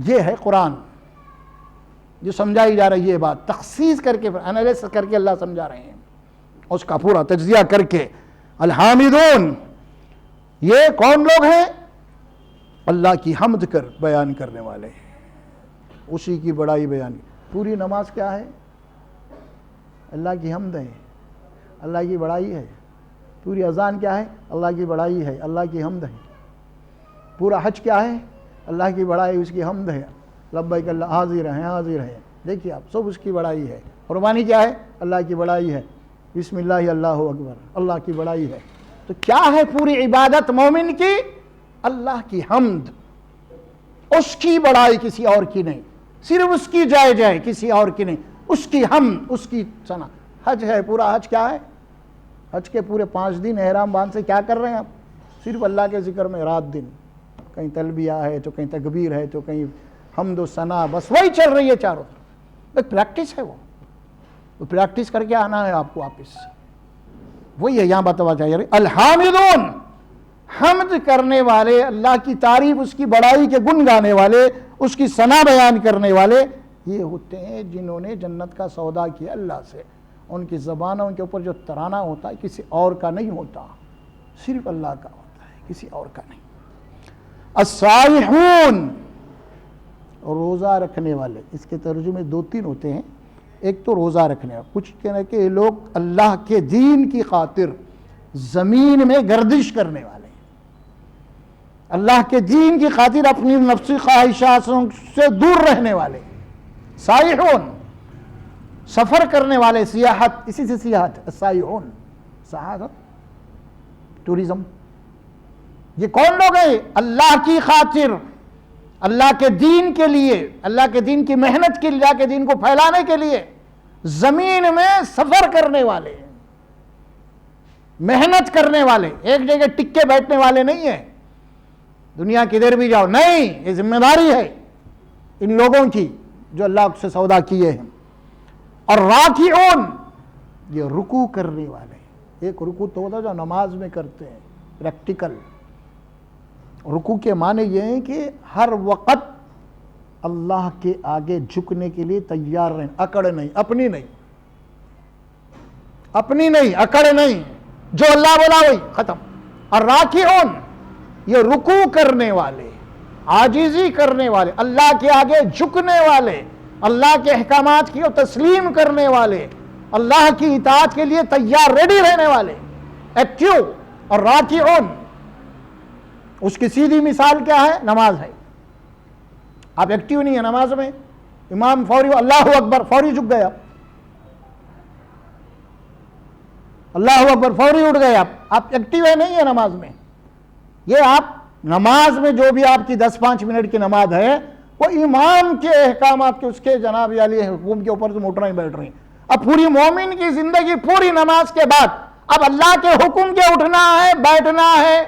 یہ ہے قرآن. جو سمجھائی جا رہی ہے بات تخصیص کر کے انالیسس کر کے اللہ سمجھا رہے ہیں، اس کا پورا تجزیہ کر کے. الحامدون یہ کون لوگ ہیں؟ اللہ کی حمد کر بیان کرنے والے، اسی کی بڑائی بیان. پوری نماز کیا ہے؟ اللہ کی حمد ہے، اللہ کی بڑائی ہے. پوری اذان کیا ہے؟ اللہ کی بڑائی ہے، اللہ کی حمد ہے. پورا حج کیا ہے؟ اللہ کی بڑائی، اس کی حمد ہے. لبیک اللہ، حاضر ہیں حاضر ہیں، دیکھیے آپ سب اس کی بڑائی ہے. قربانی کیا ہے؟ اللہ کی بڑائی ہے. بسم اللہ اللہ اکبر، اللہ کی بڑائی ہے. تو کیا ہے پوری عبادت مومن کی؟ اللہ کی حمد، اس کی بڑائی، کسی اور کی نہیں. صرف اس کی جائے جائے، کسی اور کی نہیں. اس کی حمد، اس کی ثنا. حج ہے، پورا حج کیا ہے؟ حج کے پورے 5 دن احرام باندھ سے کیا کر رہے ہیں آپ؟ صرف اللہ کے ذکر میں رات دن. کہیں تلبیہ ہے تو کہیں تکبیر ہے تو کہیں حمد و ثنا، بس وہی چل رہی ہے چاروں طرف. ایک پریکٹس ہے، وہ پریکٹس کر کے آنا ہے آپ کو واپس. وہی ہے یہاں بتاوا چاہیے. الحامدون حمد کرنے والے، اللہ کی تعریف، اس کی بڑائی کے گن گانے والے، اس کی ثنا بیان کرنے والے، یہ ہوتے ہیں جنہوں نے جنت کا سودا کیا اللہ سے. ان کی زبانوں کے اوپر جو ترانہ ہوتا ہے کسی اور کا نہیں ہوتا، صرف اللہ کا ہوتا ہے، کسی اور کا نہیں. الصائحون روزہ رکھنے والے. اس کے ترجمے 2-3 ہوتے ہیں. ایک تو روزہ رکھنے والے، کچھ کہنا کہ یہ لوگ اللہ کے دین کی خاطر زمین میں گردش کرنے والے، اللہ کے دین کی خاطر اپنی نفسی خواہشاتوں سے دور رہنے والے. سائحون سفر کرنے والے، سیاحت، اسی سے سیاحت. سائحون سیاحت، ٹورزم. یہ کون لوگ ہیں؟ اللہ کی خاطر، اللہ کے دین کے لیے، اللہ کے دین کی محنت کے لیے، اللہ کے دین کو پھیلانے کے لیے زمین میں سفر کرنے والے، محنت کرنے والے. ایک جگہ ٹک کے بیٹھنے والے نہیں ہیں، دنیا کدھر بھی جاؤ نہیں. یہ ذمہ داری ہے ان لوگوں کی جو اللہ سے سودا کیے ہیں. اور راکعون یہ رکوع کرنے والے. ایک رکوع تو ہوتا ہے جو نماز میں کرتے ہیں، پریکٹیکل. رکوع کے معنی یہ ہیں کہ ہر وقت اللہ کے آگے جھکنے کے لیے تیار رہیں، اکڑ نہیں، اپنی نہیں، اپنی نہیں، اکڑ نہیں، جو اللہ بولا وہی ختم. اور راکعون یہ رکوع کرنے والے، عاجزی کرنے والے، اللہ کے آگے جھکنے والے، اللہ کے احکامات کی تسلیم کرنے والے، اللہ کی اطاعت کے لیے تیار ریڈی رہنے والے، ایکٹیو. اور راکعون اس کی سیدھی مثال کیا ہے؟ نماز ہے. آپ ایکٹیو نہیں ہیں نماز میں، امام فوری اللہ اکبر فوری جھک گئے، اللہ اکبر فوری اٹھ گئے، آپ ایکٹیو ہے نہیں ہے نماز میں. یہ آپ نماز میں جو بھی آپ کی 10-5 منٹ کی نماز ہے وہ امام کے احکامات کے، اس کے جناب علی حکم کے اوپر تم اٹھ رہے بیٹھ رہے ہیں. اب پوری مومن کی زندگی پوری نماز کے بعد اب اللہ کے حکم کے اٹھنا ہے، بیٹھنا ہے،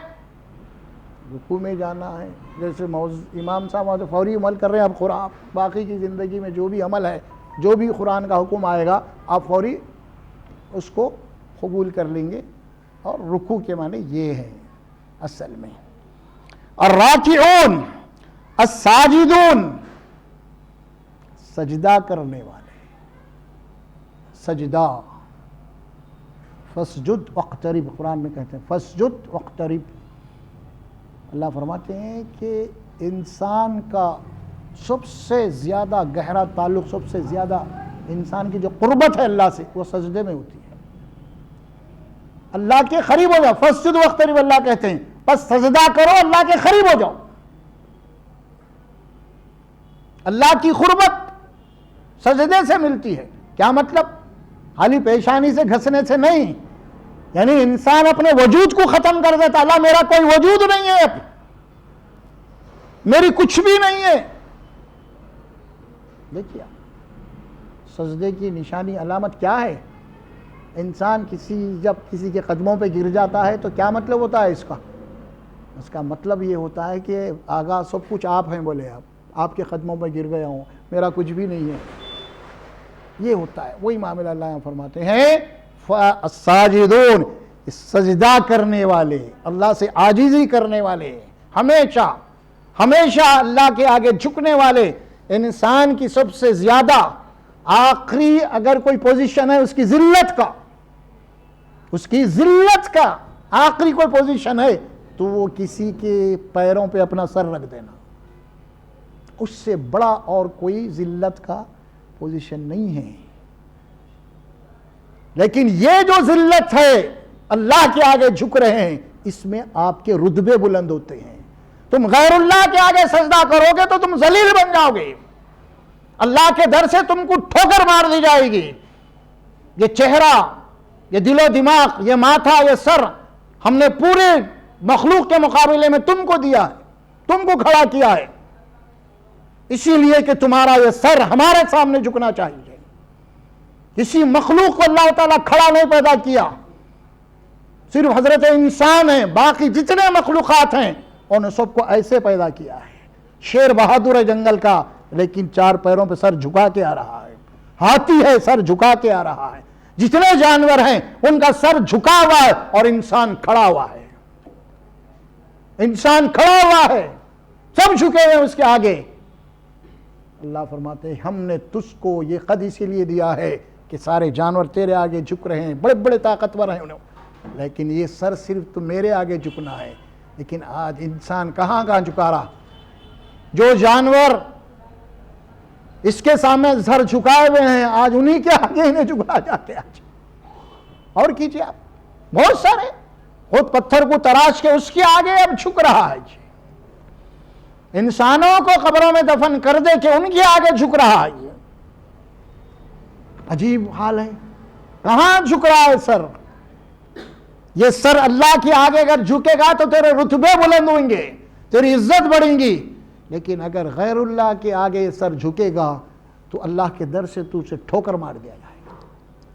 رکوع میں جانا ہے. جیسے امام صاحب وہاں سے فوری عمل کر رہے ہیں، اب قرآن باقی کی زندگی میں جو بھی عمل ہے، جو بھی قرآن کا حکم آئے گا آپ فوری اس کو قبول کر لیں گے. اور رکوع کے معنی یہ ہے اصل میں. الراکعون الساجدون سجدہ کرنے والے، سجدہ. فسجد واقترب قرآن میں کہتے ہیں فسجد واقترب. اللہ فرماتے ہیں کہ انسان کا سب سے زیادہ گہرا تعلق، سب سے زیادہ انسان کی جو قربت ہے اللہ سے وہ سجدے میں ہوتی ہے. اللہ کے قریب ہو جاؤ، فسجد واقترب اللہ کہتے ہیں، بس سجدہ کرو، اللہ کے قریب ہو جاؤ. اللہ کی قربت سجدے سے ملتی ہے. کیا مطلب؟ خالی پیشانی سے گھسنے سے نہیں، یعنی انسان اپنے وجود کو ختم کر دیتا. اللہ میرا کوئی وجود نہیں ہے، میری کچھ بھی نہیں ہے. دیکھیے سجدے کی نشانی علامت کیا ہے؟ انسان جب کسی کے قدموں پہ گر جاتا ہے تو کیا مطلب ہوتا ہے اس کا؟ اس کا مطلب یہ ہوتا ہے کہ آگا سب کچھ آپ ہیں، بولے آپ کے قدموں پہ گر گیا ہوں، میرا کچھ بھی نہیں ہے. یہ ہوتا ہے، وہی معاملہ اللہ یہاں فرماتے ہیں الساجدون سجدہ کرنے والے، اللہ سے عاجزی کرنے والے، ہمیشہ ہمیشہ اللہ کے آگے جھکنے والے، انسان کی سب سے زیادہ آخری اگر کوئی پوزیشن ہے اس کی ذلت کا آخری کوئی پوزیشن ہے تو وہ کسی کے پیروں پہ اپنا سر رکھ دینا، اس سے بڑا اور کوئی ذلت کا پوزیشن نہیں ہے۔ لیکن یہ جو ذلت ہے اللہ کے آگے جھک رہے ہیں، اس میں آپ کے رتبے بلند ہوتے ہیں۔ تم غیر اللہ کے آگے سجدہ کرو گے تو تم ذلیل بن جاؤ گے، اللہ کے در سے تم کو ٹھوکر مار دی جائے گی۔ یہ چہرہ، یہ دل و دماغ، یہ ماتھا، یہ سر ہم نے پورے مخلوق کے مقابلے میں تم کو دیا ہے، تم کو کھڑا کیا ہے، اسی لیے کہ تمہارا یہ سر ہمارے سامنے جھکنا چاہیے۔ کسی مخلوق کو اللہ تعالیٰ کھڑا نہیں پیدا کیا، صرف حضرت انسان ہیں، باقی جتنے مخلوقات ہیں انہوں نے سب کو ایسے پیدا کیا ہے۔ شیر بہادر ہے جنگل کا، لیکن 4 پیروں پہ سر جھکا کے آ رہا ہے۔ ہاتھی ہے، سر جھکا کے آ رہا ہے۔ جتنے جانور ہیں ان کا سر جھکا ہوا ہے، اور انسان کھڑا ہوا ہے۔ انسان کھڑا ہوا ہے، سب جھکے ہوئے اس کے آگے۔ اللہ فرماتے ہیں ہم نے تجھ کو یہ قد اسی لیے دیا ہے کہ سارے جانور تیرے آگے جھک رہے ہیں، بڑے بڑے طاقتور ہیں انہوں، لیکن یہ سر صرف تو میرے آگے جھکنا ہے۔ لیکن آج انسان کہاں جھکا رہا؟ جو جانور اس کے سامنے سر جھکائے ہوئے ہیں، آج انہی کے آگے انہیں جھکا جاتے ہیں۔ آج اور کیجئے آپ، بہت سارے خود پتھر کو تراش کے اس کے آگے اب جھک رہا ہے۔ انسانوں کو قبروں میں دفن کر دے کہ ان کے آگے جھک رہا ہے۔ عجیب حال ہے، کہاں جھک رہا ہے سر؟ یہ سر اللہ کے آگے اگر جھکے گا تو تیرے رتبے بلند ہوئیں گے، تیری عزت بڑھیں گی، لیکن اگر غیر اللہ کے آگے یہ سر جھکے گا تو اللہ کے در سے تجھے ٹھوکر مار دیا جائے گا،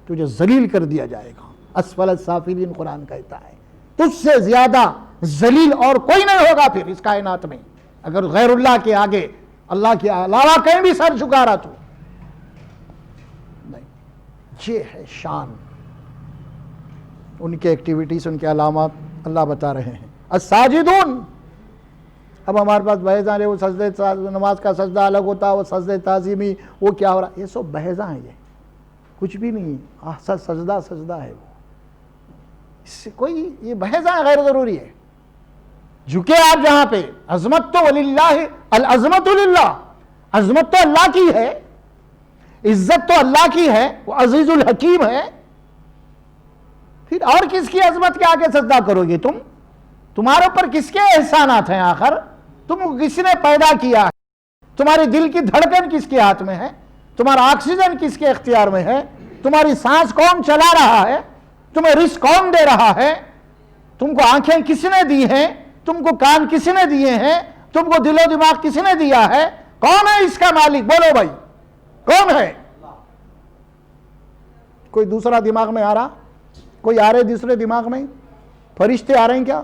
تجھے ذلیل کر دیا جائے گا۔ اسفل السافلین قرآن کہتا ہے، تجھ سے زیادہ ذلیل اور کوئی نہیں ہوگا پھر اس کائنات میں، اگر غیر اللہ کے آگے اللہ کے علاوہ کہیں بھی سر جھکا رہا تو نہیں۔ یہ ہے شان، ان کے ایکٹیویٹیز، ان کے علامات اللہ بتا رہے ہیں۔ الساجدون، اب ہمارے پاس بحثاں ہیں، وہ سجدے نماز کا سجدہ الگ ہوتا ہے، وہ سجدے تعظیمی، وہ کیا ہو رہا ہے، یہ سب بحثاں ہیں، یہ کچھ بھی نہیں ہے۔ سجدہ ہے وہ، اس سے کوئی یہ بحثاں غیر ضروری ہے۔ جھکے آپ جہاں پہ، عظمت تو وللہ، العظمت للہ، عظمت تو اللہ کی ہے، عزت تو اللہ کی ہے، وہ عزیز الحکیم ہے، پھر اور کس کی عظمت کے آگے سجدہ کرو گے تم؟ تمہارے اوپر کس کے احسانات ہیں آخر؟ تم کو کس نے پیدا کیا ہے؟ تمہاری دل کی دھڑکن کس کے ہاتھ میں ہے؟ تمہارا آکسیجن کس کے اختیار میں ہے؟ تمہاری سانس کون چلا رہا ہے؟ تمہیں رزق کون دے رہا ہے؟ تم کو آنکھیں کس نے دی ہیں؟ تم کو کان کس نے دیے ہیں؟ تم کو دل و دماغ کس نے دیا ہے؟ کون ہے اس کا مالک؟ بولو بھائی، کون ہے؟ کوئی دوسرا دماغ میں آ رہا؟ کوئی آ رہے دوسرے دماغ میں؟ فرشتے آ رہے ہیں کیا؟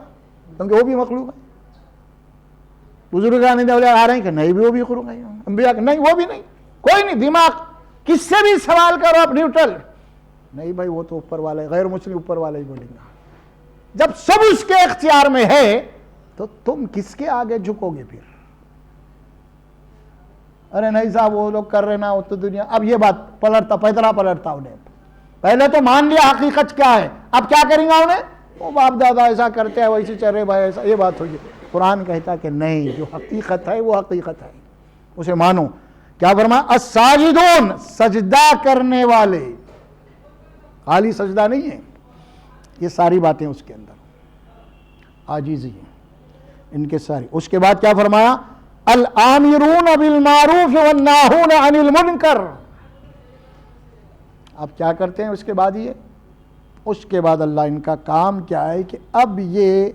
کیونکہ وہ بھی مخلوق ہے۔ بزرگان دولت آ رہے ہیں کہ نہیں بھی وہ بھی مخلوق ہے، انبیاء کہ نہیں وہ بھی نہیں، کوئی نہیں۔ دماغ کس سے بھی سوال کرو آپ نیوٹرل، نہیں بھائی وہ تو اوپر والا ہے، غیر مسلم اوپر والا ہی بولیں گا۔ جب سب اس کے اختیار میں ہے تو تم کس کے آگے جھکو گے پھر؟ ارے نہیں صاحب وہ لوگ کر رہے نا، وہ تو دنیا، اب یہ بات پلٹتا انہیں۔ پہلے تو مان لیا حقیقت کیا ہے، اب کیا کریں گا انہیں؟ وہ باپ دادا ایسا کرتے ہیں ویسے چل رہے بھائی، ایسا، یہ بات ہوگی۔ قرآن کہتا کہ نہیں، جو حقیقت ہے وہ حقیقت ہے، اسے مانو۔ کیا فرمایا؟ الساجدون، سجدہ کرنے والے، خالی سجدہ نہیں ہے، یہ ساری باتیں اس کے اندر، عاجزی ان کے ساری۔ اس کے بعد کیا فرمایا؟ الآمرون بالمعروف والناہون عن المنکر۔ اب کیا کرتے ہیں اس کے بعد؟ یہ اس کے بعد اللہ ان کا کام کیا ہے کہ اب یہ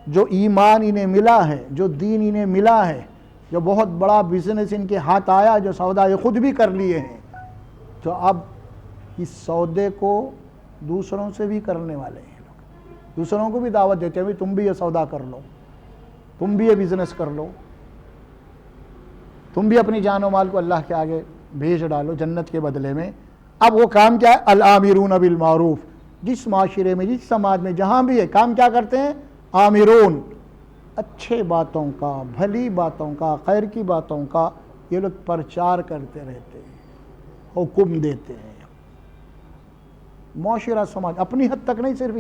جو ایمان انہیں ملا ہے، جو دین انہیں ملا ہے، جو بہت بڑا بزنس ان کے ہاتھ آیا، جو سودا یہ خود بھی کر لیے ہیں، تو اب اس سودے کو دوسروں سے بھی کرنے والے ہیں لوگ، دوسروں کو بھی دعوت دیتے ہیں تم بھی یہ سودا کر لو، تم بھی یہ بزنس کر لو، تم بھی اپنی جان و مال کو اللہ کے آگے بھیج ڈالو جنت کے بدلے میں۔ اب وہ کام کیا ہے؟ الآمرون بالمعروف، جس معاشرے میں، جس سماج میں، جہاں بھی ہے، کام کیا کرتے ہیں؟ آمرون، اچھے باتوں کا، بھلی باتوں کا، خیر کی باتوں کا یہ لوگ پرچار کرتے رہتے ہیں، حکم دیتے ہیں. معاشرہ سماج اپنی حد تک نہیں، صرف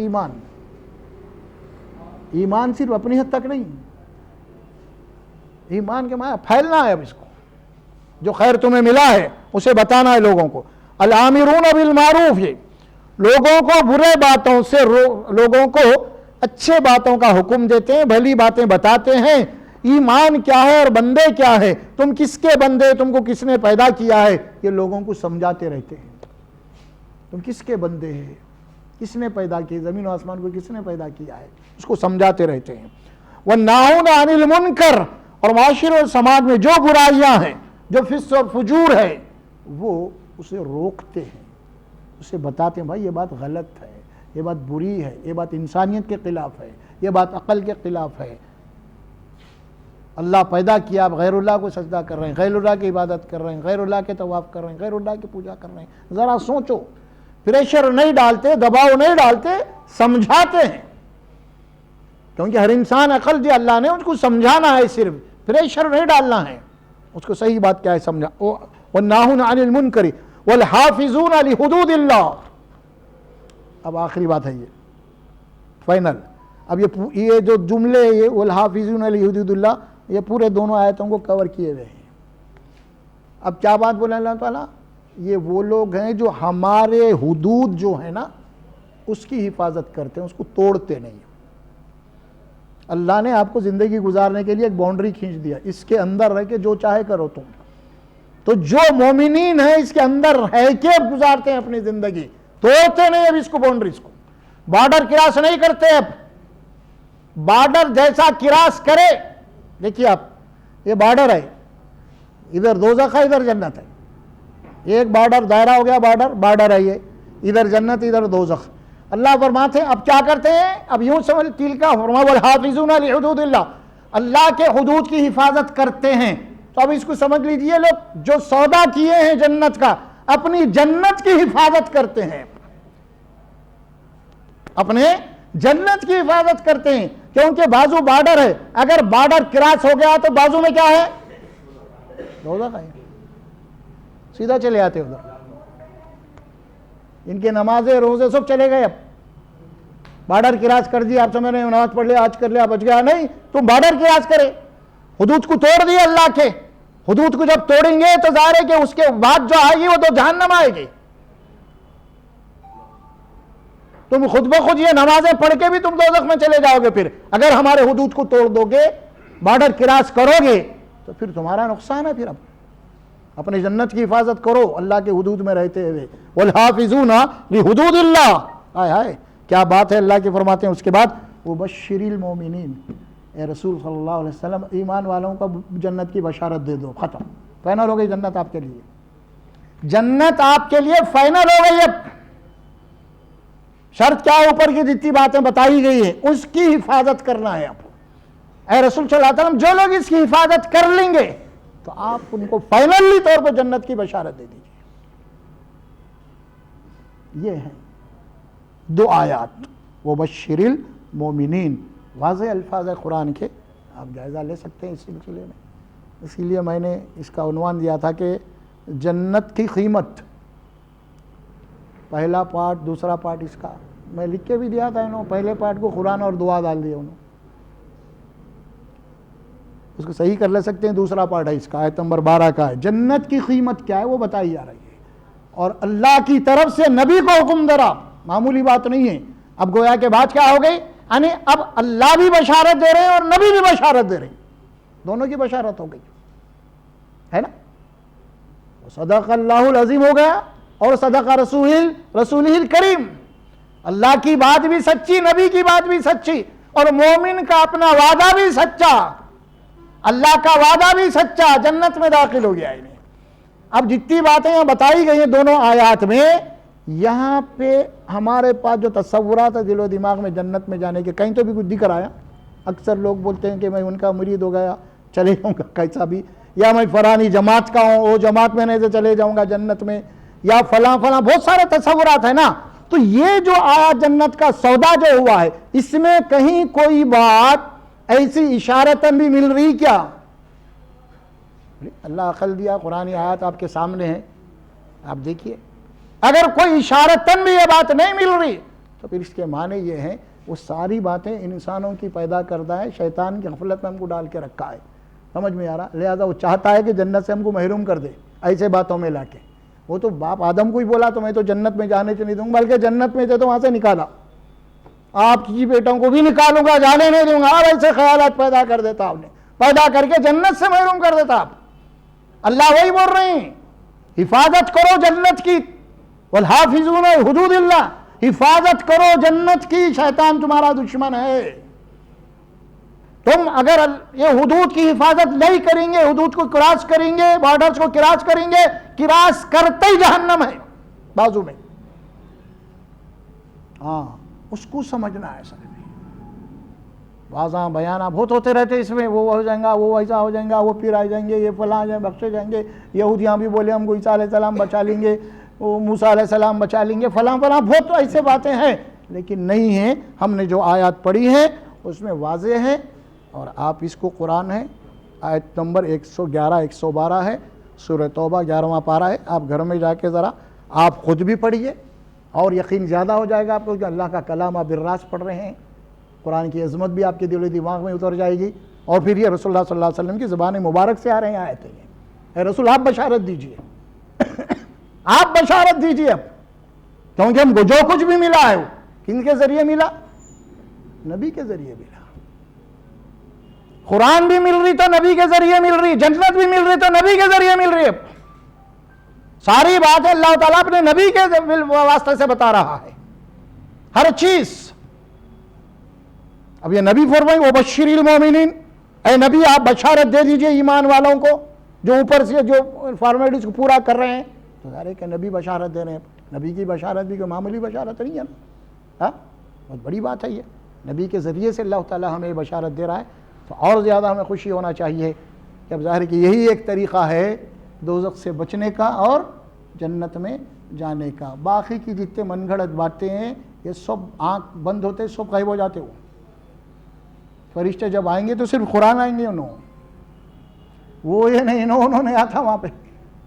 ایمان صرف اپنی حد تک نہیں، ایمان کے معنی پھیلنا ہے. اب اس کو جو خیر تمہیں ملا ہے اسے بتانا ہے لوگوں کو. الامرون بالمعروف، یہ لوگوں کو برے باتوں سے لوگوں کو اچھے باتوں کا حکم دیتے ہیں، بھلی باتیں بتاتے ہیں. ایمان کیا ہے اور بندے کیا ہے، تم کس کے بندے، تم کو کس نے پیدا کیا ہے، یہ لوگوں کو سمجھاتے رہتے ہیں. تم کس کے بندے ہیں، کس نے پیدا کی، زمین و آسمان کو کس نے پیدا کیا ہے، اس کو سمجھاتے رہتے ہیں. وَالنَّاهُونَ عَنِ الْمُنْكَرِ، اور معاشرے اور سماج میں جو برائیاں ہیں، جو فسق اور فجور ہے، وہ اسے روکتے ہیں، اسے بتاتے ہیں بھائی یہ بات غلط ہے، یہ بات بری ہے، یہ بات انسانیت کے خلاف ہے، یہ بات عقل کے خلاف ہے. اللہ پیدا کیا، آپ غیر اللہ کو سجدہ کر رہے ہیں، غیر اللہ کی عبادت کر رہے ہیں، غیر اللہ کے طواف کر رہے ہیں، غیر اللہ کی پوجا کر رہے ہیں. ذرا سوچو. پریشر نہیں ڈالتے، دباؤ نہیں ڈالتے، سمجھاتے ہیں. کیونکہ ہر انسان عقل دی اللہ نے، اس کو سمجھانا ہے، صرف پریشر نہیں ڈالنا ہے، اس کو صحیح بات کیا ہے سمجھا. وَالنَّاهُونَ عَنِ الْمُنْكَرِ وَالْحَافِظُونَ لِحُدُودِ اللَّهِ. اب آخری بات ہے یہ فائنل. اب یہ جو جملے یہ وَالْحَافِظُونَ لِحُدُودِ اللَّهِ، یہ پورے دونوں آیتوں کو کور کیے ہوئے ہیں. اب کیا بات بولے اللہ تعالیٰ؟ یہ وہ لوگ ہیں جو ہمارے حدود جو ہیں نا اس کی حفاظت کرتے ہیں، اس کو توڑتے نہیں. اللہ نے آپ کو زندگی گزارنے کے لیے ایک باؤنڈری کھینچ دیا، اس کے اندر رہ کے جو چاہے کرو تم. تو جو مومنین ہیں اس کے اندر رہ کے اب گزارتے ہیں اپنی زندگی، توڑتے نہیں اب اس کو، باؤنڈریز کو. بارڈر کراس نہیں کرتے. اب بارڈر جیسا کراس کرے، دیکھیے آپ یہ بارڈر ہے، ادھر دوزخ ہے ادھر جنت ہے. ایک بارڈر دائرہ ہو گیا، بارڈر ہے یہ، ادھر جنت ادھر دوزخ. اللہ فرماتے ہیں اب کیا کرتے ہیں، اب یوں سمجھ تلکا فرما والحافظون لحدود اللہ، اللہ کے حدود کی حفاظت کرتے ہیں. تو اب اس کو سمجھ لیجئے، لوگ جو سودا کیے ہیں جنت کا، اپنی جنت کی حفاظت کرتے ہیں، اپنے جنت کی حفاظت کرتے ہیں. کیونکہ بازو بارڈر ہے، اگر بارڈر کراس ہو گیا تو بازو میں کیا ہے، دوزخ ہے، سیدھا چلے آتے ادھر. ان کے نمازیں روزے سب چلے گئے. اب بارڈر کراس کر دیا، آپ سمجھ رہے ہیں نماز پڑھ لیا، آج کر لیا، بچ گیا. نہیں، تم بارڈر کراس کرے، حدود کو توڑ دیا. اللہ کے حدود کو جب توڑیں گے تو ظاہر ہے کہ اس کے بعد جو آئے گی وہ تو جہنم آئے گی. تم خود بخود یہ نمازیں پڑھ کے بھی تم دوزخ میں چلے جاؤ گے. پھر اگر ہمارے حدود کو توڑ دو گے، بارڈر کراس کرو گے، تو پھر تمہارا نقصان ہے. پھر اب اپنی جنت کی حفاظت کرو اللہ کے حدود میں رہتے ہوئے. والحافظون لحدود اللہ. ہائے ہائے کیا بات ہے. اللہ کے فرماتے ہیں اس کے بعد وبشر المؤمنین، اے رسول صلی اللہ علیہ وسلم ایمان والوں کو جنت کی بشارت دے دو. ختم، فائنل ہو گئی جنت آپ کے لیے. جنت آپ کے لیے فائنل ہو گئی. اب شرط کیا ہے، اوپر کی جتنی باتیں بتائی گئی ہیں اس کی حفاظت کرنا ہے. آپ اے رسول صلی اللہ علیہ وسلم جو لوگ اس کی حفاظت کر لیں گے تو آپ ان کو فائنلی طور پر جنت کی بشارت دے دیجیے. یہ ہیں دو آیات وبشر المؤمنین، واضح الفاظ ہے قرآن کے، آپ جائزہ لے سکتے ہیں اس سلسلے میں. اسی لیے میں نے اس کا عنوان دیا تھا کہ جنت کی قیمت. پہلا پارٹ، دوسرا پارٹ اس کا میں لکھ کے بھی دیا تھا انہوں. پہلے پارٹ کو قرآن اور دعا ڈال دیا انہوں، اس کو صحیح کر لے سکتے ہیں. دوسرا پارٹ ہے اس کا، آیت نمبر 12 کا ہے. جنت کی قیمت کیا ہے وہ بتائی جا رہی ہے، اور اللہ کی طرف سے نبی کو حکم درا. معمولی بات نہیں ہے. اب گویا کہ بات کیا ہو گئی، یعنی اب اللہ بھی بشارت دے رہے ہیں اور نبی بھی بشارت دے رہے ہیں، دونوں کی بشارت ہو گئی ہے نا. صدق اللہ العظیم ہو گیا اور صدق رسولہ الکریم. اللہ کی بات بھی سچی، نبی کی بات بھی سچی، اور مومن کا اپنا وعدہ بھی سچا، اللہ کا وعدہ بھی سچا، جنت میں داخل ہو گیا. اب جتنی باتیں یہاں بتائی گئی ہیں دونوں آیات میں، یہاں پہ ہمارے پاس جو تصورات ہے دل و دماغ میں جنت میں جانے کے، کہیں تو بھی کچھ دکھ رہا ہے. اکثر لوگ بولتے ہیں کہ میں ان کا مرید ہو گیا چلے جاؤں گا کیسا بھی، یا میں فلانی جماعت کا ہوں وہ جماعت میں نہیں سے چلے جاؤں گا جنت میں، یا فلاں فلاں بہت سارے تصورات ہیں نا. تو یہ جو آیا جنت کا سودا جو ہوا ہے، اس میں کہیں کوئی بات ایسی اشارتاً بھی مل رہی کیا؟ اللہ عقل دیا، قرآن آیات آپ کے سامنے ہیں، آپ دیکھیے۔ اگر کوئی اشارتاً بھی یہ بات نہیں مل رہی تو پھر اس کے معنی یہ ہیں وہ ساری باتیں انسانوں کی پیدا کردہ ہے، شیطان کی غفلت میں ہم کو ڈال کے رکھا ہے، سمجھ میں آ رہا، لہذا وہ چاہتا ہے کہ جنت سے ہم کو محروم کر دے ایسے باتوں میں لا کے۔ وہ تو باپ آدم کو ہی بولا تو میں تو جنت میں جانے سے نہیں دوں گا، بلکہ جنت میں تھے تو وہاں سے نکالا، آپ کی بیٹوں کو بھی نکالوں گا، جانے نہیں دوں گا، آپ ایسے خیالات پیدا کر دیتا، آپ نے پیدا کر کے جنت سے محروم کر دیتا۔ آپ اللہ وہی بول رہے ہیں حفاظت کرو جنت کی، والحافظون حدود اللہ، حفاظت کرو جنت کی، شیطان تمہارا دشمن ہے۔ تم اگر یہ حدود کی حفاظت نہیں کریں گے، حدود کو کراس کریں گے، بارڈرز کو کراس کریں گے، کراس کرتے ہی جہنم ہے بازو میں۔ ہاں اس کو سمجھنا ہے سر، واضح بیانہ بہت ہوتے رہتے اس میں، وہ ہو جائیں گا، وہ ایسا ہو جائیں گا، وہ پھر آ جائیں گے، یہ فلاں جائیں بخشے جائیں گے، یہودیاں بھی بولے ہم کو عیسیٰ علیہ السلام بچا لیں گے، وہ موسیٰ علیہ السلام بچا لیں گے، فلاں فلاں بہت ایسے باتیں ہیں، لیکن نہیں ہیں۔ ہم نے جو آیات پڑھی ہیں اس میں واضح ہے، اور آپ اس کو قرآن ہے آیت نمبر 111 112 ہے، سورہ توبہ 11واں پارہ ہے، آپ گھر میں جا کے ذرا آپ خود بھی پڑھیے اور یقین زیادہ ہو جائے گا آپ کو کہ اللہ کا کلام آپ بالراست پڑھ رہے ہیں، قرآن کی عظمت بھی آپ کے دل و دماغ میں اتر جائے گی، اور پھر یہ رسول اللہ صلی اللہ علیہ وسلم کی زبان مبارک سے آ رہے ہیں آیتیں ہیں۔ اے رسول آپ بشارت دیجئے، آپ بشارت دیجئے اب، کیونکہ ہم کو جو کچھ بھی ملا ہے وہ کن کے ذریعے ملا؟ نبی کے ذریعے ملا۔ قرآن بھی مل رہی تو نبی کے ذریعے مل رہی، جنت بھی مل رہی تو نبی کے ذریعے مل رہی ہے، ساری بات اللہ تعالیٰ اپنے نبی کے واسطے سے بتا رہا ہے ہر چیز۔ اب یہ نبی فرمائیں وبشر المومنین، اے نبی آپ بشارت دے دیجئے ایمان والوں کو جو اوپر سے جو فارمیلٹیز کو پورا کر رہے ہیں، تو ظاہر ہے کہ نبی بشارت دے رہے ہیں، نبی کی بشارت بھی کوئی معمولی بشارت نہیں ہے نا، ہاں بہت بڑی بات ہے، یہ نبی کے ذریعے سے اللہ تعالیٰ ہمیں بشارت دے رہا ہے، تو اور زیادہ ہمیں خوشی ہونا چاہیے کہ اب ظاہر ہے کہ یہی ایک طریقہ ہے دوزخ سے بچنے کا اور جنت میں جانے کا۔ باقی کی جتنے من گھڑت باتیں ہیں یہ سب آنکھ بند ہوتے سب غائب ہو جاتے ہو، فرشتے جب آئیں گے تو صرف قرآن آئیں گے، وہ یہ نہیں انہوں نے آتا وہاں پہ،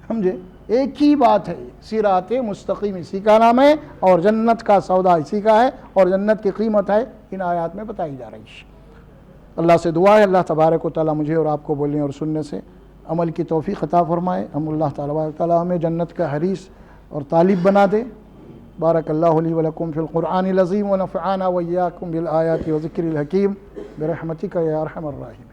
سمجھے؟ ایک ہی بات ہے، صراط مستقیم اسی کا نام ہے، اور جنت کا سودا اسی کا ہے، اور جنت کی قیمت ہے ان آیات میں بتائی جا رہی ہے۔ اللہ سے دعا ہے اللہ تبارک و تعالیٰ مجھے اور آپ کو بولنے اور سننے سے عمل کی توفیق عطا فرمائے، ہم اللہ تعالیٰ ہمیں جنت کا حریص اور طالب بنا دے۔ بارک اللہ لی ولکم فی القرآن العظیم ونفعنا وإیاکم بالآیات وذکر الحکیم برحمتک یا ارحم الراحمین۔